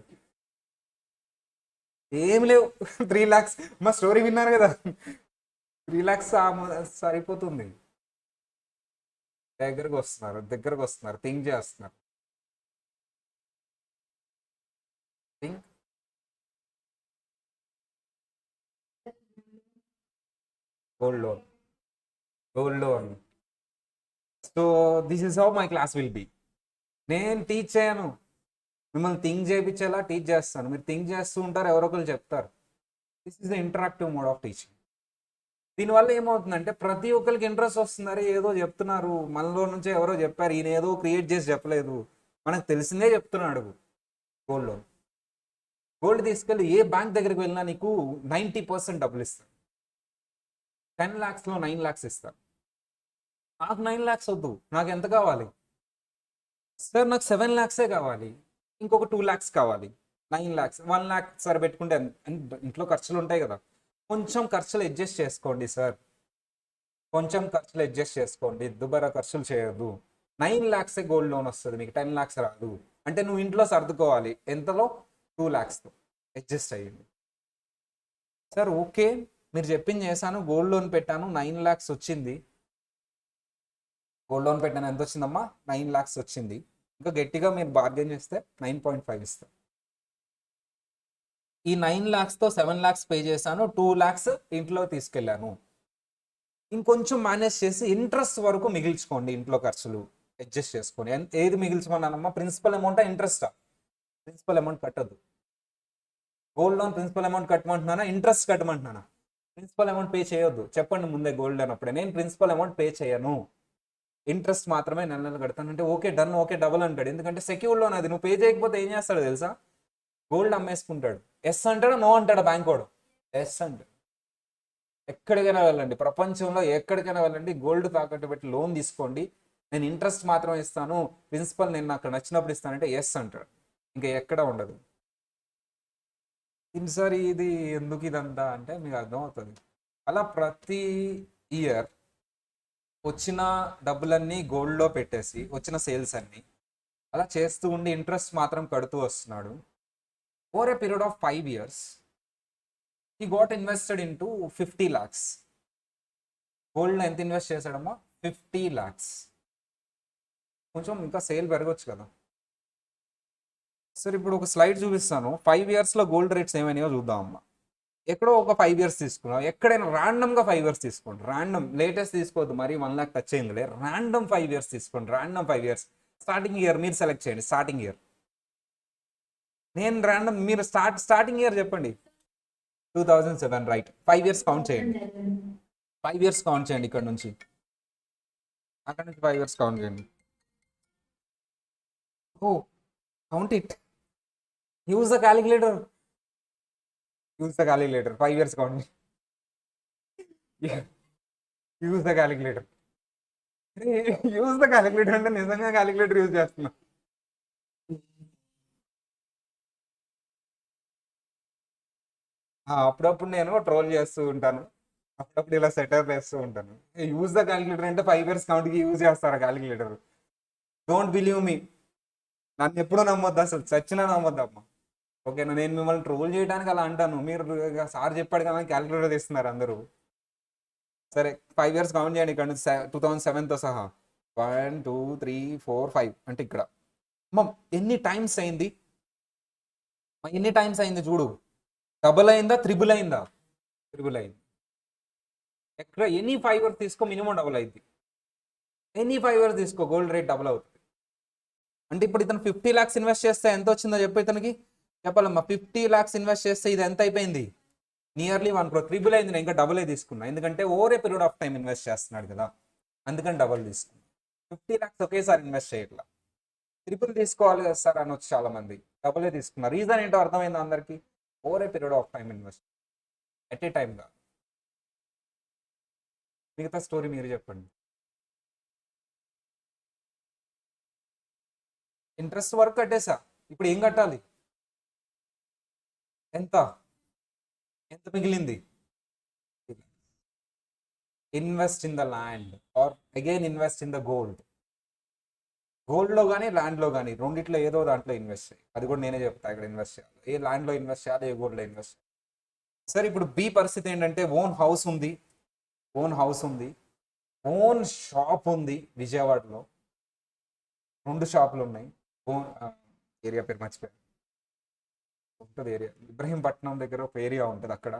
ఏం లేవు. 3 lakhs, మా స్టోరీ విన్నారు కదా, 3 lakhs సరిపోతుంది. దగ్గరకు వస్తున్నారు, థింక్ చేస్తున్నారు. Think, gold loan, gold loan. So this is how my class will be. నేను టీచ్ చేయను, మిమ్మల్ని థింక్ చేయించేలా టీచ్ చేస్తాను, మీరు థింక్ చేస్తూ ఉంటారు, ఎవరో ఒకరు చెప్తారు. This is the interactive mode of teaching. దీనివల్ల ఏమవుతుందంటే ప్రతి ఒక్కరికి ఇంట్రెస్ట్ వస్తున్నారు, ఏదో చెప్తున్నారు, మనలో నుంచి ఎవరో చెప్పారు, ఈయన ఏదో క్రియేట్ చేసి చెప్పలేదు, మనకు తెలిసిందే చెప్తున్నాడు. గోల్డ్ లోన్, గోల్డ్ తీసుకెళ్ళి ఏ బ్యాంక్ దగ్గరికి వెళ్ళినా నీకు 90% డబ్బులు ఇస్తారు. 10 lakhsలో 9 lakhs ఇస్తారు. నాకు 9 lakhs వద్దు, నాకు ఎంత కావాలి సార్? నాకు 7 lakhsే కావాలి, ఇంకొక 2 lakhs కావాలి, 9 lakhs, 1 lakh సరే పెట్టుకుంటే ఇంట్లో ఖర్చులు ఉంటాయి కదా, కొంచెం ఖర్చులు అడ్జస్ట్ చేసుకోండి సార్, కొంచెం ఖర్చులు అడ్జస్ట్ చేసుకోండి, దుబారా ఖర్చులు చేయొద్దు. 9 lakhsే గోల్డ్ లోన్ వస్తుంది మీకు, 10 lakhs రాదు. అంటే నువ్వు ఇంట్లో సర్దుకోవాలి ఎంతలో, 2 lakhsతో అడ్జస్ట్ అయ్యింది. సార్ ఓకే, మీరు చెప్పింది చేశాను, గోల్డ్ లోన్ పెట్టాను, 9 lakhs వచ్చింది. గోల్డ్ లోన్ పెట్టాను, ఎంత వచ్చిందమ్మా? 9 lakhs వచ్చింది. ఇంకా గట్టిగా మీరు బార్గెన్ చేస్తే 9.5 ఇస్తారు. ఈ 9 lakhsతో 7 lakhs పే చేశాను, 2 lakhs ఇంట్లో తీసుకెళ్ళాను. ఇంకొంచెం మేనేజ్ చేసి ఇంట్రెస్ట్ వరకు మిగిల్చుకోండి, ఇంట్లో ఖర్చులు అడ్జస్ట్ చేసుకోండి. ఏది మిగిల్చుకున్నానమ్మా? ప్రిన్సిపల్ అమౌంటా ఇంట్రెస్టా? ప్రిన్సిపల్ అమౌంట్ కట్టద్దు. గోల్డ్ లోన్ ప్రిన్సిపల్ అమౌంట్ కట్టమంటున్నానా, ఇంట్రెస్ట్ కట్టమంటున్నానా? ప్రిన్సిపల్ అమౌంట్ పే చేయొద్దు, చెప్పండి ముందే గోల్డ్ అన్నప్పుడే, నేను ప్రిన్సిపల్ అమౌంట్ పే చేయను, ఇంట్రెస్ట్ మాత్రమే నెల నెల కడతాను అంటే ఓకే డన్, ఓకే డబుల్ అంటాడు. ఎందుకంటే సెక్యూర్ లోన్ అది, నువ్వు పే చేయకపోతే ఏం చేస్తాడు తెలుసా? గోల్డ్ అమ్మేసుకుంటాడు. ఎస్ అంటాడా, నో అంటాడా బ్యాంక్ వాడు? ఎస్ అంటాడు. ఎక్కడికైనా వెళ్ళండి, ప్రపంచంలో ఎక్కడికైనా వెళ్ళండి, గోల్డ్ తాకట్టు పెట్టి లోన్ తీసుకోండి, నేను ఇంట్రెస్ట్ మాత్రం ఇస్తాను, ప్రిన్సిపల్ నేను నాకు నచ్చినప్పుడు ఇస్తానంటే ఎస్ అంటాడు, ఇంకా ఎక్కడ ఉండదు. సార్ ఇది ఎందుకు ఇదంతా అంటే మీకు అర్థమవుతుంది. అలా ప్రతి ఇయర్ వచ్చిన డబ్బులన్నీ గోల్డ్లో పెట్టేసి, వచ్చిన సేల్స్ అన్నీ అలా చేస్తూ ఉండి ఇంట్రెస్ట్ మాత్రం కడుతూ వస్తున్నాడు. Over a period of 5 years he got invested into 50 lakhs. గోల్డ్లో ఎంత ఇన్వెస్ట్ చేశాడమ్మా? 50 lakhs. కొంచెం ఇంకా సేల్ పెరగచ్చు కదా సార్. ఇప్పుడు ఒక స్లైడ్ చూపిస్తాను, 5 yearsలో గోల్డ్ రేట్స్ ఏమైనాయో చూద్దాం అమ్మా. ఎక్కడో ఒక 5 years తీసుకున్నాం, ఎక్కడైనా ర్యాండమ్గా 5 years తీసుకోండి, ర్యాండమ్, లేటెస్ట్ తీసుకోవద్దు, మరి 1 lakh టచ్ అయిందిలే, ర్యాండమ్ 5 years తీసుకోండి, ర్యాండమ్ 5 years. స్టార్టింగ్ ఇయర్ మీరు సెలెక్ట్ చేయండి, స్టార్టింగ్ ఇయర్. నేను ర్యాండమ్, మీరు స్టార్టింగ్ ఇయర్ చెప్పండి. 2007 రైట్. 5 years కౌంట్ చేయండి, 5 years కౌంట్ చేయండి, ఇక్కడ నుంచి అక్కడ నుంచి 5 years కౌంట్ చేయండి. Oh count it, use the calculator, use the calculator. 5 years count, use the calculator. Use the calculator అంటే నిజంగా క్యాలిక్యులేటర్ యూజ్ చేస్తున్నా. అప్పుడప్పుడు నేను ట్రోల్ చేస్తూ ఉంటాను, అప్పుడప్పుడు ఇలా సెటప్ వేస్తూ ఉంటాను. యూజ్ ద క్యాలిక్యులేటర్ అంటే 5 years కౌంట్కి యూజ్ చేస్తారా క్యాలిక్యులేటర్? డోంట్ బిలీవ్ మీ, నన్ను ఎప్పుడూ నమ్మొద్దు, అసలు చచ్చినా నమ్మొద్దు అమ్మ. ఓకేనా, నేను మిమ్మల్ని ట్రోల్ చేయడానికి అలా అంటాను, మీరు సార్ చెప్పాడు కదా క్యాలిక్యులేటర్ తీస్తున్నారు అందరూ. సరే 5 years కౌంట్ చేయండి, ఇక్కడ నుంచి 2007తో సహా. 1 2 3 4 5 అంటే ఇక్కడ అమ్మ ఎన్ని టైమ్స్ అయింది, ఎన్ని టైమ్స్ అయింది చూడు. డబుల్ అయిందా, త్రిబుల్ అయిందా? త్రిబుల్ అయింది. ఎక్కడ ఎనీ 5 years తీసుకో, మినిమం డబుల్ అయింది. ఎనీ 5 years తీసుకో, గోల్డ్ రేట్ డబుల్ అవుతుంది. అంటే ఇప్పుడు ఇతను 50 lakhs ఇన్వెస్ట్ చేస్తే ఎంత వచ్చిందో చెప్పి ఇతనికి చెప్పాలమ్మా. 50 lakhs ఇన్వెస్ట్ చేస్తే ఇది ఎంత అయిపోయింది? Nearly 1 crore. త్రిబుల్ అయింది, నేను ఇంకా డబుల్ తీసుకున్నా, ఎందుకంటే over a period of time invest చేస్తున్నాడు కదా, అందుకని డబుల్ తీసుకున్నా. 50 lakhs ఒకేసారి ఇన్వెస్ట్ చేయట్లా, త్రిబుల్ తీసుకోవాలి కదా సార్ అని వచ్చి చాలా మంది డబులే తీసుకున్నారు. రీజన్ ఏంటో అర్థమైందా అందరికి? Over a period of time invest, at a time కాదు. మిగతా స్టోరీ మీరు చెప్పండి. ఇంట్రెస్ట్ వరకు కట్టేసా, ఇప్పుడు ఏం కట్టాలి? ఎంత ఎంత మిగిలింది? Invest in the land or again invest in the gold. గోల్డ్లో కానీ ల్యాండ్లో కానీ రెండిట్లో ఏదో దాంట్లో ఇన్వెస్ట్ చేయాలి, అది కూడా నేనే చెప్తా ఇక్కడ ఇన్వెస్ట్ చేయాలి, ఏ ల్యాండ్లో ఇన్వెస్ట్ చేయాలి, ఏ గోల్డ్లో ఇన్వెస్ట్ చేయాలి. సరే ఇప్పుడు బి పరిస్థితి ఏంటంటే ఓన్ హౌస్ ఉంది, ఓన్ హౌస్ ఉంది, ఓన్ షాప్ ఉంది విజయవాడలో, 2 షాపులు ఉన్నాయి. ఓన్ ఏరియా పేరు మర్చిపోయాను, ఉంటుంది ఏరియా, ఇబ్రహీంపట్నం దగ్గర ఒక ఏరియా ఉంటుంది, అక్కడ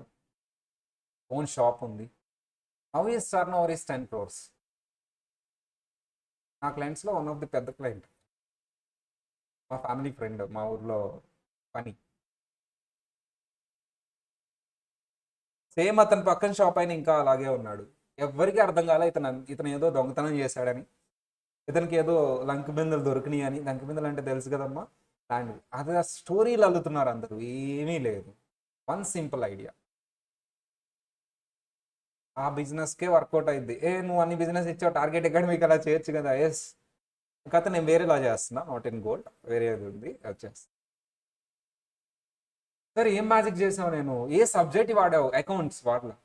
ఓన్ షాప్ ఉంది. How is turn over is 10 crores. నా క్లయింట్స్లో వన్ ఆఫ్ ది పెద్ద క్లయింట్, మా ఫ్యామిలీ ఫ్రెండ్, మా ఊర్లో పని. సేమ్ అతని పక్కన షాప్ అయిన ఇంకా అలాగే ఉన్నాడు. ఎవ్వరికీ అర్థం కాలే ఇతను ఏదో దొంగతనం చేశాడని, ఇతనికి ఏదో లంక బిందెలు దొరికినాయి అని. లంక బిందెలు అంటే తెలుసు కదమ్మా, లాంటివి. అది ఆ స్టోరీలు అల్లుతున్నారు అందరూ, ఏమీ లేదు. వన్ సింపుల్ ఐడియా, ఆ బిజినెస్కే వర్కౌట్ అయింది. నువ్వు అన్ని బిజినెస్ ఇచ్చావు, టార్గెట్ అకాడమీకి అలా చేయొచ్చు కదా. ఎస్, కథ నేను వేరేలా చేస్తున్నా, నాట్ ఇన్ గోల్డ్, వేరేది ఉంది వచ్చేస్తా. సరే ఏం మ్యాజిక్ చేసావు, నేను ఏ సబ్జెక్ట్ వాడావు? అకౌంట్స్ వాడలా.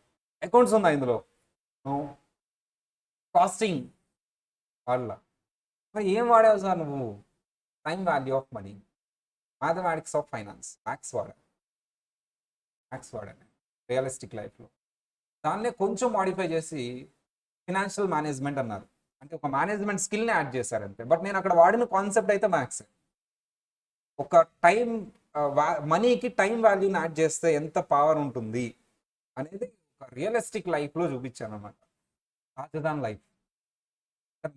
అకౌంట్స్ ఉందా ఇందులో? కాస్టింగ్ వాడలా. మరి ఏం వాడావు సార్ నువ్వు? Time value of money, mathematics of finance, maths వాడాను రియలిస్టిక్ లైఫ్లో. దాన్నే కొంచెం మాడిఫై చేసి ఫినాన్షియల్ మేనేజ్మెంట్ అన్నారు. అంటే ఒక మేనేజ్మెంట్ స్కిల్ని యాడ్ చేశారంతే. బట్ నేను అక్కడ వాడిన కాన్సెప్ట్ అయితే మ్యాథ్స్. ఒక టైం, మనీకి టైం వాల్యూని యాడ్ చేస్తే ఎంత పవర్ ఉంటుంది అనేది ఒక రియలిస్టిక్ లైఫ్లో చూపించాను అనమాట. Larger than life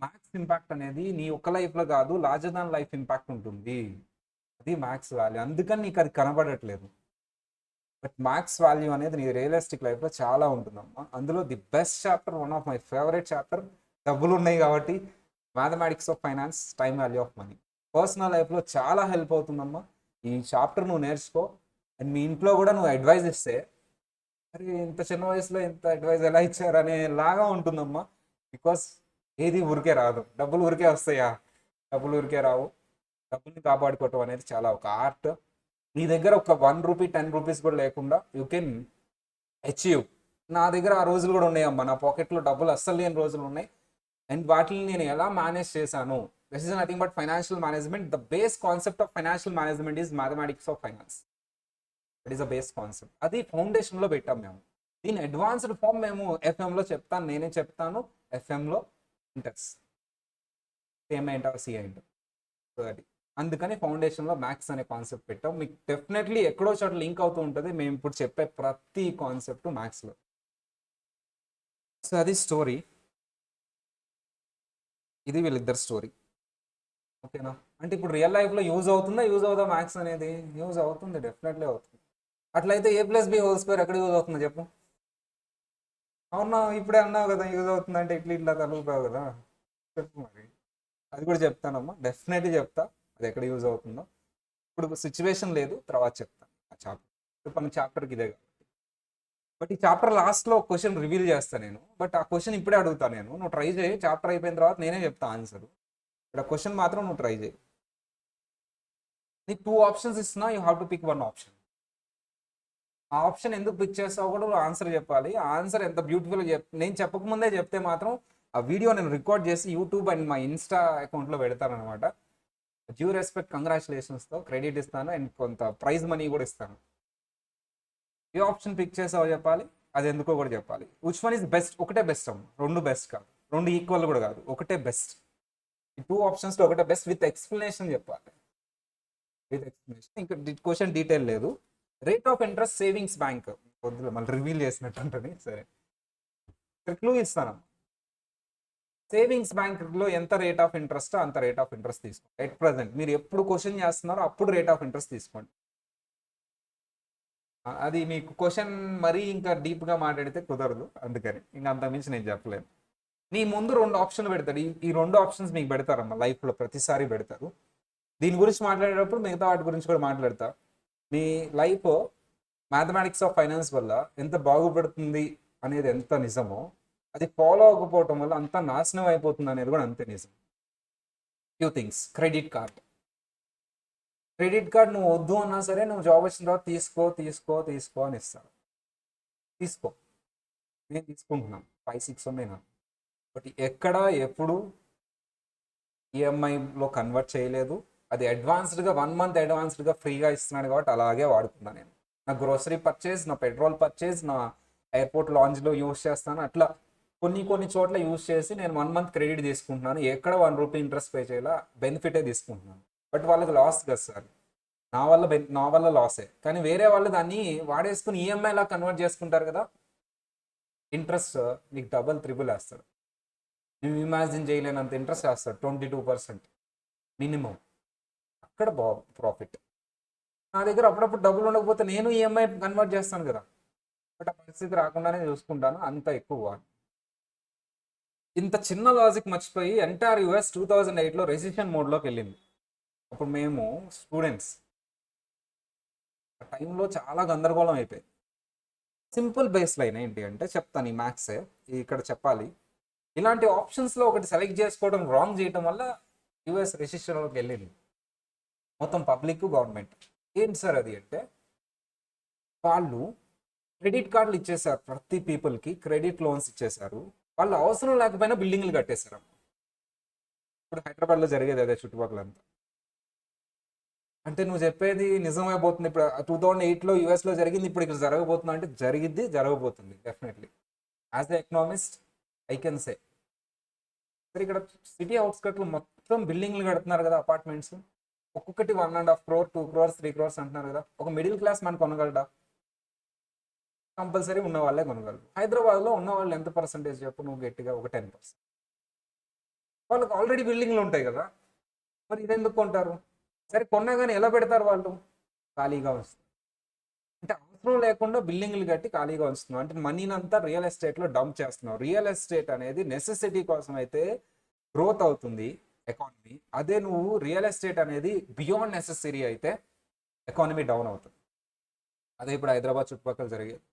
maths impact అనేది నీ ఒక్క లైఫ్లో కాదు, లార్జర్ దాన్ లైఫ్ ఇంపాక్ట్ ఉంటుంది. అది మ్యాథ్స్ వాల్యూ. అందుకని నీకు అది కనబడట్లేదు. బట్ మ్యాథ్స్ వాల్యూ అనేది నీ రియలిస్టిక్ లైఫ్లో చాలా ఉంటుందమ్మా. అందులో the best chapter, one of my favourite chapter, డబ్బులు ఉన్నాయి కాబట్టి, mathematics of finance, time value of money. Personal లైఫ్లో చాలా హెల్ప్ అవుతుందమ్మా ఈ చాప్టర్. నువ్వు నేర్చుకో, అండ్ మీ ఇంట్లో కూడా నువ్వు అడ్వైజ్ ఇస్తే, అరే ఇంత చిన్న వయసులో ఇంత అడ్వైజ్ ఎలా ఇచ్చారనే లాగా ఉంటుందమ్మా. బికాస్ ఏది ఊరికే రాదు, డబ్బులు ఊరికే వస్తాయా? డబ్బులు ఊరికే రావు. డబ్బుల్ని కాపాడుకోవటం అనేది చాలా ఒక ఆర్ట్. నీ దగ్గర ఒక 1 రూపీ 10 రూపీస్ కూడా లేకుండా యూ కెన్ అచీవ్. నా దగ్గర ఆ రోజులు కూడా ఉన్నాయమ్మా, నా పాకెట్లో డబ్బులు అస్సలు లేని రోజులు ఉన్నాయి. అండ్ వాటిని నేను ఎలా మేనేజ్ చేశాను, this is nothing but financial management. The base concept of financial management is mathematics of finance. It is the base concept. అది ఫౌండేషన్లో పెట్టాం మేము. దీని అడ్వాన్స్డ్ ఫామ్ మేము ఎఫ్ఎంలో చెప్తాను, నేనే చెప్తాను. ఎఫ్ఎంలో ఇంటర్స్ సేమ్ ఏంటో సి ఏంటో, సో అది అందుకని ఫౌండేషన్లో మ్యాథ్స్ అనే కాన్సెప్ట్ పెట్టాం. మీకు డెఫినెట్లీ ఎక్కడో చోట లింక్ అవుతూ ఉంటుంది మేము ఇప్పుడు చెప్పే ప్రతి కాన్సెప్ట్ మ్యాథ్స్లో. సో అది స్టోరీ, ఇది వీళ్ళిద్దరు స్టోరీ. ఓకేనా? అంటే ఇప్పుడు రియల్ లైఫ్లో యూజ్ అవుతుందా, యూజ్ అవుదా మ్యాథ్స్ అనేది? యూజ్ అవుతుంది, డెఫినెట్లీ అవుతుంది. అట్లయితే A+B² ఎక్కడ యూజ్ అవుతుందో చెప్పు. అవునా, ఇప్పుడే అన్నావు కదా యూజ్ అవుతుందంటే, ఇట్లా ఇట్లా తగులుతావు కదా. చెప్పు మరి. అది కూడా చెప్తానమ్మా, డెఫినెట్లీ చెప్తా అది ఎక్కడ యూజ్ అవుతుందో. ఇప్పుడు సిచ్యువేషన్ లేదు, తర్వాత చెప్తాను ఆ చాప్టర్. ఇప్పుడు మన చాప్టర్కి ఇదే. బట్ ఈ చాప్టర్ లాస్ట్లో క్వశ్చన్ రివీల్ చేస్తాను నేను. బట్ ఆ క్వశ్చన్ ఇప్పుడే అడుగుతాను నేను, నువ్వు ట్రై చేయి. చాప్టర్ అయిపోయిన తర్వాత నేనే చెప్తా ఆన్సర్. ఇక్కడ క్వశ్చన్ మాత్రం నువ్వు ట్రై చేయి. నీకు 2 ఆప్షన్స్ ఇస్తున్నా, you have to pick 1 option. ఆ ఆప్షన్ ఎందుకు పిక్ చేస్తావు కూడా నువ్వు ఆన్సర్ చెప్పాలి. ఆ ఆన్సర్ ఎంత బ్యూటిఫుల్గా నేను చెప్పకముందే చెప్తే మాత్రం ఆ వీడియో నేను రికార్డ్ చేసి యూట్యూబ్ అండ్ మా ఇన్స్టా అకౌంట్లో పెడతాను అనమాట. డ్యూ రెస్పెక్ట్, కంగ్రాచులేషన్స్తో క్రెడిట్ ఇస్తాను అండ్ కొంత ప్రైజ్ మనీ కూడా ఇస్తాను. ఏ ఆప్షన్ పిక్ చేసావో చెప్పాలి, అది ఎందుకో కూడా చెప్పాలి. Which one is best? ఒకటే బెస్ట్ అమ్మ, 2 బెస్ట్ కాదు, 2 ఈక్వల్ కూడా కాదు, ఒకటే బెస్ట్. ఈ 2 ఆప్షన్స్లో ఒకటే బెస్ట్ విత్ ఎక్స్ప్లెనేషన్ చెప్పాలి. With explanation. ఇంకా క్వశ్చన్ డీటెయిల్ లేదు. Rate of interest savings bank, వద్దులే మళ్ళీ రివీల్ చేసినట్టు ఉంటుంది. సరే, క్లూ ఇస్తాను. సేవింగ్స్ బ్యాంక్లో ఎంత రేట్ ఆఫ్ ఇంట్రెస్ట్ అంత రేట్ ఆఫ్ ఇంట్రెస్ట్ తీసుకోండి. ఎట్ ప్రజెంట్ మీరు ఎప్పుడు క్వశ్చన్ చేస్తున్నారో అప్పుడు రేట్ ఆఫ్ ఇంట్రెస్ట్ తీసుకోండి. అది మీకు క్వశ్చన్ మరీ ఇంకా డీప్గా మాట్లాడితే కుదరదు, అందుకని ఇంకా అంతకుమించి నేను చెప్పలేను. నీ ముందు 2 ఆప్షన్లు పెడతాడు. ఈ 2 ఆప్షన్స్ మీకు పెడతారమ్మా, లైఫ్లో ప్రతిసారి పెడతారు. దీని గురించి మాట్లాడేటప్పుడు మిగతా వాటి గురించి కూడా మాట్లాడతా. మీ లైఫ్ మ్యాథమెటిక్స్ ఆఫ్ ఫైనాన్స్ వల్ల ఎంత బాగుపడుతుంది అనేది ఎంత నిజమో, అది ఫాలో అవ్వకపోవటం వల్ల అంత నాశనం అయిపోతుంది అనేది కూడా అంతే నిజం. Few things. క్రెడిట్ కార్డ్ నువ్వు వద్దు అన్నా సరే, నువ్వు జాబ్ వచ్చిన తర్వాత తీసుకో తీసుకో తీసుకో అని ఇస్తాను. తీసుకో, నేను తీసుకుంటున్నాను, 5-6 ఉన్నాయి నాకు. బట్ ఎక్కడ ఎప్పుడు ఈఎంఐలో కన్వర్ట్ చేయలేదు. అది అడ్వాన్స్డ్గా 1 మంత్ అడ్వాన్స్డ్గా ఫ్రీగా ఇస్తున్నాడు కాబట్టి అలాగే వాడుకున్నాను నేను. నా గ్రోసరీ పర్చేజ్, నా పెట్రోల్ పర్చేజ్, నా ఎయిర్పోర్ట్ లాంజ్లో యూస్ చేస్తాను. అట్లా కొన్ని చోట్ల యూస్ చేసి నేను 1 మంత్ క్రెడిట్ తీసుకుంటున్నాను. ఎక్కడ 1 రూపీ ఇంట్రెస్ట్ పే చేయాలా, బెనిఫిటే తీసుకుంటున్నాను. బట్ వాళ్ళకి లాస్ కదా సార్, నా వల్ల లాసే. కానీ వేరే వాళ్ళు దాన్ని వాడేసుకుని ఈఎంఐలా కన్వర్ట్ చేసుకుంటారు కదా, ఇంట్రెస్ట్ నీకు డబల్ త్రిబుల్ వేస్తాడు. నువ్వు ఇమాజిన్ చేయలేనంత ఇంట్రెస్ట్ వేస్తాడు, 22% మినిమం. అక్కడ ప్రాఫిట్. నా దగ్గర అప్పుడప్పుడు డబ్బులు ఉండకపోతే నేను ఈఎంఐ కన్వర్ట్ చేస్తాను కదా. బట్ ఆ పరిస్థితి రాకుండానే చూసుకుంటాను, అంత ఎక్కువ వాడను. ఇంత చిన్న లాజిక్ మర్చిపోయి ఎంటైర్ యుఎస్ 2008లో రెసిషన్ మోడ్లోకి వెళ్ళింది. అప్పుడు మేము స్టూడెంట్స్, ఆ టైంలో చాలా గందరగోళం అయిపోయింది. సింపుల్ బేస్ లైన్ ఏంటి అంటే చెప్తాను, ఈ మ్యాథ్సే ఇక్కడ చెప్పాలి. ఇలాంటి ఆప్షన్స్లో ఒకటి సెలెక్ట్ చేసుకోవడం రాంగ్ చేయడం వల్ల యుఎస్ రెసిషన్లోకి వెళ్ళింది, మొత్తం పబ్లిక్ గవర్నమెంట్. ఏంటి సార్ అది అంటే, వాళ్ళు క్రెడిట్ కార్డులు ఇచ్చేసారు, ప్రతి పీపుల్కి క్రెడిట్ లోన్స్ ఇచ్చేసారు. వాళ్ళు అవసరం లేకపోయినా బిల్డింగ్లు కట్టేశారు. ఇప్పుడు హైదరాబాద్లో జరిగేది అదే చుట్టుపక్కలంతా. అంటే నువ్వు చెప్పేది నిజమైపోతుంది. ఇప్పుడు 2008లో యూఎస్లో జరిగింది, ఇప్పుడు ఇక్కడ జరగబోతుంది అంటే జరిగిద్ది, జరగబోతుంది definitely. As the economist I can say. సరే, ఇక్కడ సిటీ అవుట్స్కట్లో మొత్తం బిల్డింగ్లు కడుతున్నారు కదా, అపార్ట్మెంట్స్. ఒక్కొక్కటి 1.5 crore, 2 crores, 3 crores అంటున్నారు కదా. ఒక మిడిల్ క్లాస్ మన కొనగలడా? కంపల్సరీ ఉన్న వాళ్ళే కొనగలరు. హైదరాబాద్లో ఉన్న వాళ్ళు ఎంత పర్సంటేజ్ చెప్పు నువ్వు గట్టిగా? ఒక 10%. వాళ్ళకి ఆల్రెడీ బిల్డింగ్లు ఉంటాయి కదా, మరి ఇదెందుకు కొంటారు? సరే, కొన్నా కానీ ఎలా పెడతారు వాళ్ళు? ఖాళీగా వస్తుంది. అంటే అవసరం లేకుండా బిల్డింగ్లు కట్టి ఖాళీగా ఉంచుతున్నావు అంటే మనీని అంతా రియల్ ఎస్టేట్లో డంప్ చేస్తున్నావు. రియల్ ఎస్టేట్ అనేది నెసెసిటీ కోసం అయితే గ్రోత్ అవుతుంది ఎకానమీ. అదే నువ్వు రియల్ ఎస్టేట్ అనేది బియాండ్ నెసెసరీ అయితే ఎకానమీ డౌన్ అవుతుంది. అదే ఇప్పుడు హైదరాబాద్ చుట్టుపక్కల జరిగేది,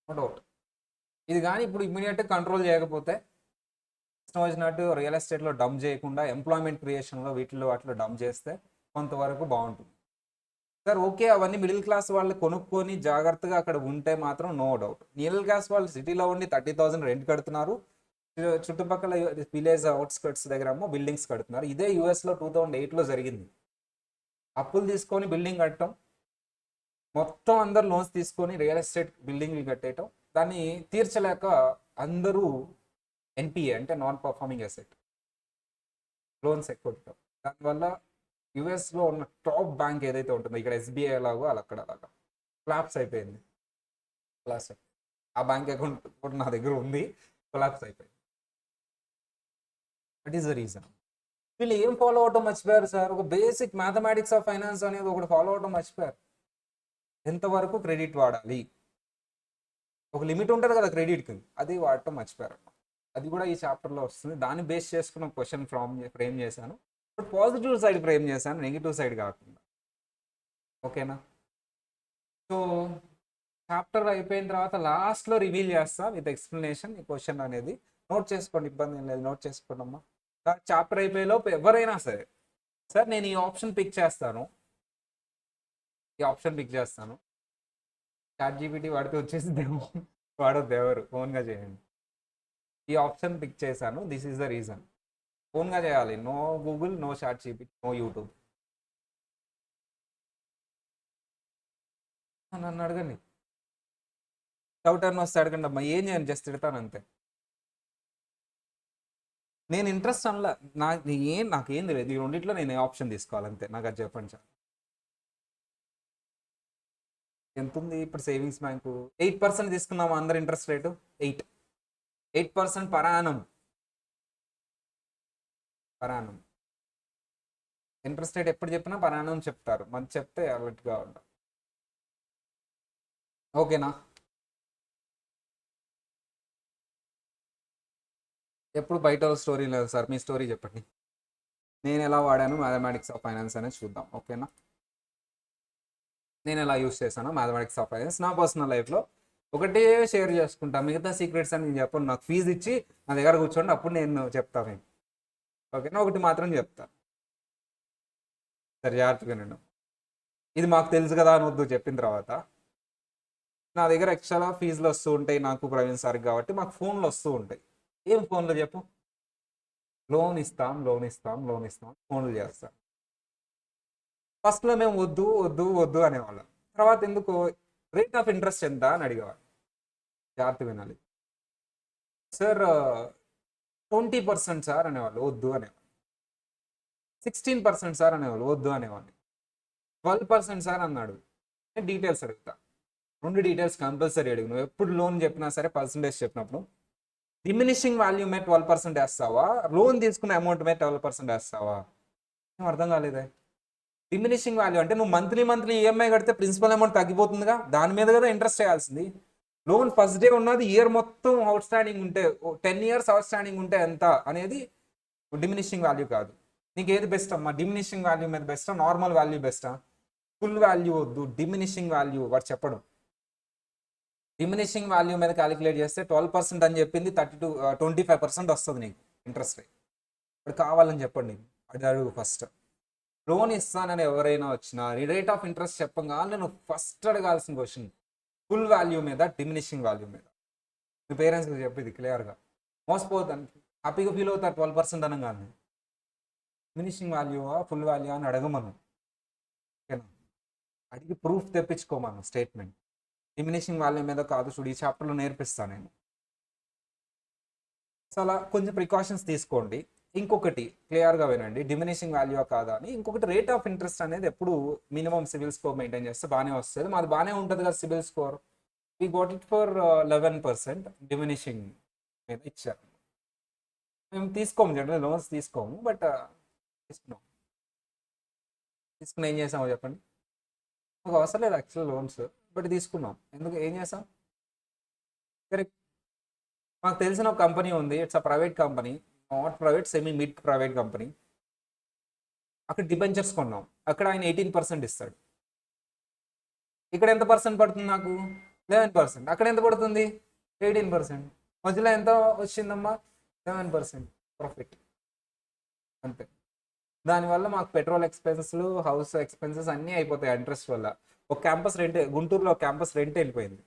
నో డౌట్. ఇది కానీ ఇప్పుడు ఇమ్మీడియట్గా కంట్రోల్ చేయకపోతే, ఇష్టం వచ్చినట్టు రియల్ ఎస్టేట్లో డంప్ చేయకుండా ఎంప్లాయ్మెంట్ క్రియేషన్లో వీటిలో వాటిలో డంప్ చేస్తే కొంతవరకు బాగుంటుంది. సార్ ఓకే, అవన్నీ మిడిల్ క్లాస్ వాళ్ళు కొనుక్కొని జాగ్రత్తగా అక్కడ ఉంటే మాత్రం నో డౌట్. మిడిల్ క్లాస్ వాళ్ళు సిటీలో ఉండి 30,000 రెంట్ కడుతున్నారు, చుట్టుపక్కల విలేజ్ అవుట్స్కట్స్ దగ్గర ఏమో బిల్డింగ్స్ కడుతున్నారు. ఇదే యూఎస్లో 2008లో జరిగింది. అప్పులు తీసుకొని బిల్డింగ్ కట్టడం, మొత్తం అందరు లోన్స్ తీసుకొని రియల్ ఎస్టేట్ బిల్డింగ్లు కట్టేయటం, దాన్ని తీర్చలేక అందరూ ఎన్పిఏ అంటే నాన్ పర్ఫార్మింగ్ అసెట్ లోన్స్ ఎక్కువ. దానివల్ల యుఎస్లో ఉన్న టాప్ బ్యాంక్ ఏదైతే ఉంటుందో, ఇక్కడ ఎస్బీఐ లాగో అక్కడ అలాగా కొలాప్స్ అయిపోయింది. కొలాప్స్ అయిపోయింది. ఆ బ్యాంక్ అకౌంట్ కూడా నా దగ్గర ఉంది, కొలాప్స్ అయిపోయింది. That is the reason. వీళ్ళు ఏం ఫాలో అవటం మర్చిపోయారు సార్? ఒక బేసిక్ మ్యాథమెటిక్స్ ఆఫ్ ఫైనాన్స్ అనేది ఒకటి ఫాలో అవటం మర్చిపోయారు. ఎంతవరకు క్రెడిట్ వాడాలి, ఒక లిమిట్ ఉంటుంది కదా క్రెడిట్కి, అది వాడటం మర్చిపోయారు. అది కూడా ఈ చాప్టర్లో వస్తుంది. దాన్ని బేస్ చేసుకున్న క్వశ్చన్ ఫ్రేమ్ చేశాను. బట్ పాజిటివ్ సైడ్ ఫ్రేమ్ చేశాను, నెగిటివ్ సైడ్ కాకుండా. ఓకేనా? సో చాప్టర్ అయిపోయిన తర్వాత లాస్ట్లో రివీల్ చేస్తా విత్ ఎక్స్ప్లెనేషన్ ఈ క్వశ్చన్ అనేది. నోట్ చేసుకోండి, ఇబ్బంది ఏం లేదు, నోట్ చేసుకోండి అమ్మా. చాప్టర్ అయిపోయేలోపు ఎవరైనా సరే, సార్ నేను ఈ ఆప్షన్ పిక్ చేస్తాను, ఈ ఆప్షన్ పిక్ చేస్తాను, ChatGPT వాడితే వచ్చేసి వాడొద్దు, ఎవరు ఓన్గా చేయండి. ఈ ఆప్షన్ పిక్ చేశాను, దిస్ ఈస్ ద రీజన్. ఓన్గా చేయాలి, no Google, no ChatGPT, no YouTube. నన్ను అడగండి, డౌట్ అని వస్తే అడగండి అమ్మా. ఏం చేయను, జస్ట్ తిడతాను అంతే. నేను ఇంట్రెస్ట్ అనలా, నాకేం తెలియదు. ఈ రెండిట్లో నేను ఆప్షన్ తీసుకోవాలంతే, నాకు అది చెప్పండి సార్. ఎంత ఉంది ఇప్పుడు సేవింగ్స్ బ్యాంకు? 8% తీసుకున్నాము అందరు ఇంట్రెస్ట్ రేటు. 8% పరాణం. ఇంట్రెస్ట్ రేట్ ఎప్పుడు చెప్పినా పరాణం చెప్తారు, మంచి చెప్తే అలర్ట్గా ఉంటాం. ఓకేనా? ఎప్పుడు బయట స్టోరీ లేదు సార్, మీ స్టోరీ చెప్పండి. నేను ఎలా వాడాను మ్యాథమెటిక్స్ ఆఫ్ ఫైనాన్స్ అనేది చూద్దాం. ఓకేనా? నేను ఎలా యూస్ చేశాను మ్యాథమెటిక్స్ ఆఫ్ ఫైనాన్స్ నా పర్సనల్ లైఫ్లో ఒకటే షేర్ చేసుకుంటా. మిగతా సీక్రెట్స్ అని నేను చెప్పను. నాకు ఫీజు ఇచ్చి నా దగ్గర కూర్చోండి, అప్పుడు నేను చెప్తాను మీకు. ఓకేనా? ఒకటి మాత్రం చెప్తా, సరే జాగ్రత్తగా నేను. ఇది మాకు తెలుసు కదా అని వద్దు, చెప్పిన తర్వాత. నా దగ్గర ఎక్స్ట్రా ఫీజులు వస్తూ ఉంటాయి నాకు, ప్రవీణ్ సార్ కాబట్టి. మాకు ఫోన్లు వస్తూ ఉంటాయి. ఏం ఫోన్లు చెప్పు? లోన్ ఇస్తాం ఫోన్లు చేస్తాం. ఫస్ట్లో మేము వద్దు వద్దు వద్దు అనేవాళ్ళం. తర్వాత ఎందుకు రేట్ ఆఫ్ ఇంట్రెస్ట్ ఎంత అని అడిగేవాళ్ళు. జాగ్రత్త వినాలి సార్. 20% సార్ అనేవాళ్ళు, వద్దు అనేవాళ్ళు. 16% సార్ అనేవాళ్ళు, వద్దు అనేవాళ్ళు. 12% సార్ అన్నాడు. నేను డీటెయిల్స్ అడుగుతా, 2 డీటెయిల్స్ కంపల్సరీ అడుగు. నువ్వు ఎప్పుడు లోన్ చెప్పినా సరే పర్సంటేజ్ చెప్పినప్పుడు డిమినిషింగ్ వాల్యూ మీద 12% వేస్తావా, లోన్ తీసుకున్న అమౌంట్ మీద 12% వేస్తావా? ఏం అర్థం కాలేదే. డిమినిషింగ్ వాల్యూ అంటే నువ్వు మంత్లీ ఈఎంఐ కడితే ప్రిన్సిపల్ అమౌంట్ తగ్గిపోతుందిగా, దాని మీద కదా ఇంట్రెస్ట్ చేయాల్సింది. లోన్ ఫస్ట్ డే ఉన్నది ఇయర్ మొత్తం అవుట్ స్టాండింగ్ ఉంటే 10 ఇయర్స్ అవుట్ స్టాండింగ్ ఉంటే ఎంత అనేది డిమినిషింగ్ వాల్యూ కాదు. నీకు ఏది బెస్ట్ అమ్మా? డిమినిషింగ్ వాల్యూ మీద బెస్టా, నార్మల్ వాల్యూ బెస్టా? ఫుల్ వాల్యూ వద్దు, డిమినిషింగ్ వాల్యూ వాడు చెప్పడం. డిమినిషింగ్ వాల్యూ మీద క్యాలిక్యులేట్ చేస్తే 12% అని చెప్పింది 25% వస్తుంది నీకు ఇంట్రెస్ట్ రేట్. ఇప్పుడు కావాలని చెప్పండి, అది అడుగు ఫస్ట్. లోన్ ఇస్తానని ఎవరైనా వచ్చినా రేట్ ఆఫ్ ఇంట్రెస్ట్ చెప్పగానే నువ్వు ఫస్ట్ అడగాల్సిన క్వశ్చన్ ఫుల్ వాల్యూ మీద, డిమినిషింగ్ వాల్యూ మీద. మీ పేరెంట్స్కి చెప్పేది క్లియర్గా, మోసపోతాను, హ్యాపీగా ఫీల్ అవుతారు 12% అనగానే. డిమినిషింగ్ వాల్యూ ఫుల్ వాల్యూ అని అడగమను, ఓకేనా? అడిగి ప్రూఫ్ తెప్పించుకోమను, స్టేట్మెంట్. డిమినిషింగ్ వాల్యూ మీద కాదు చూడు, ఈ చాప్టర్లో నేర్పిస్తాను నేను. సో అలా కొంచెం ప్రికాషన్స్ తీసుకోండి. ఇంకొకటి క్లియర్గా వినండి, డిమినిషింగ్ వాల్యూ కాదా అని. ఇంకొకటి రేట్ ఆఫ్ ఇంట్రెస్ట్ అనేది ఎప్పుడు మినిమం సివిల్ స్కోర్ మెయింటైన్ చేస్తే బాగానే వస్తుంది. మాది బాగానే ఉంటుంది కదా civil score. We got it for 11% diminishing మీద ఇచ్చారు. మేము తీసుకోము, జనరల్ లోన్స్ తీసుకోము, బట్ తీసుకున్నాం. తీసుకుని ఏం చేసామో చెప్పండి? మాకు అవసరం లేదు యాక్చువల్ లోన్స్, బట్ తీసుకున్నాం. ఎందుకు, ఏం చేసాం? కరెక్ట్. మాకు తెలిసిన ఒక కంపెనీ ఉంది, it's a private company, not private, semi mid private company. అక్కడ డిబెంచర్స్ కొన్నాం, అక్కడ ఆయన 18% ఇస్తాడు. ఇక్కడ ఎంత పర్సెంట్ పడుతుంది నాకు? 11%. అక్కడ ఎంత పడుతుంది? 18%. మధ్యలో ఎంత వచ్చిందమ్మా? 7% ప్రాఫిట్, అంతే. దానివల్ల మాకు పెట్రోల్ ఎక్స్పెన్సెస్లు, హౌస్ ఎక్స్పెన్సెస్ అన్నీ అయిపోతాయి ఇంట్రెస్ట్ వల్ల. ఒక క్యాంపస్ రెంట్, గుంటూరులో ఒక క్యాంపస్ రెంట్ వెళ్ళిపోయింది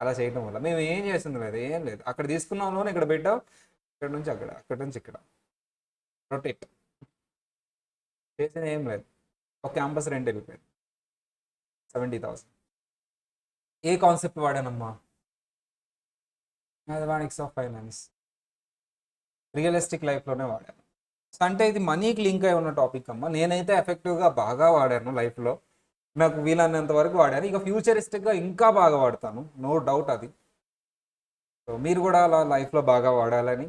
అలా చేయడం వల్ల. మేము ఏం చేసింది లేదు, ఏం లేదు. అక్కడ తీసుకున్నాం లోన్, ఇక్కడ పెట్టాం, ఇక్కడ నుంచి అక్కడ, అక్కడ నుంచి ఇక్కడ, రొటేట్ చేసిన ఏం లేదు. ఒక క్యాంపస్ రెంట్ వెళ్ళిపోయింది 70,000. ఏ కాన్సెప్ట్ వాడానమ్మా? మ్యాథమెటిక్స్ ఆఫ్ ఫైనాన్స్, రియలిస్టిక్ లైఫ్లోనే వాడాను. సో అంటే ఇది మనీకి లింక్ అయి ఉన్న టాపిక్ అమ్మా. నేనైతే ఎఫెక్టివ్గా బాగా వాడాను లైఫ్లో, నాకు వీలైనంత వరకు వాడాను. ఇక ఫ్యూచరిస్టిక్గా ఇంకా బాగా వాడతాను, నో డౌట్ అది. సో మీరు కూడా అలా లైఫ్లో బాగా వాడాలని,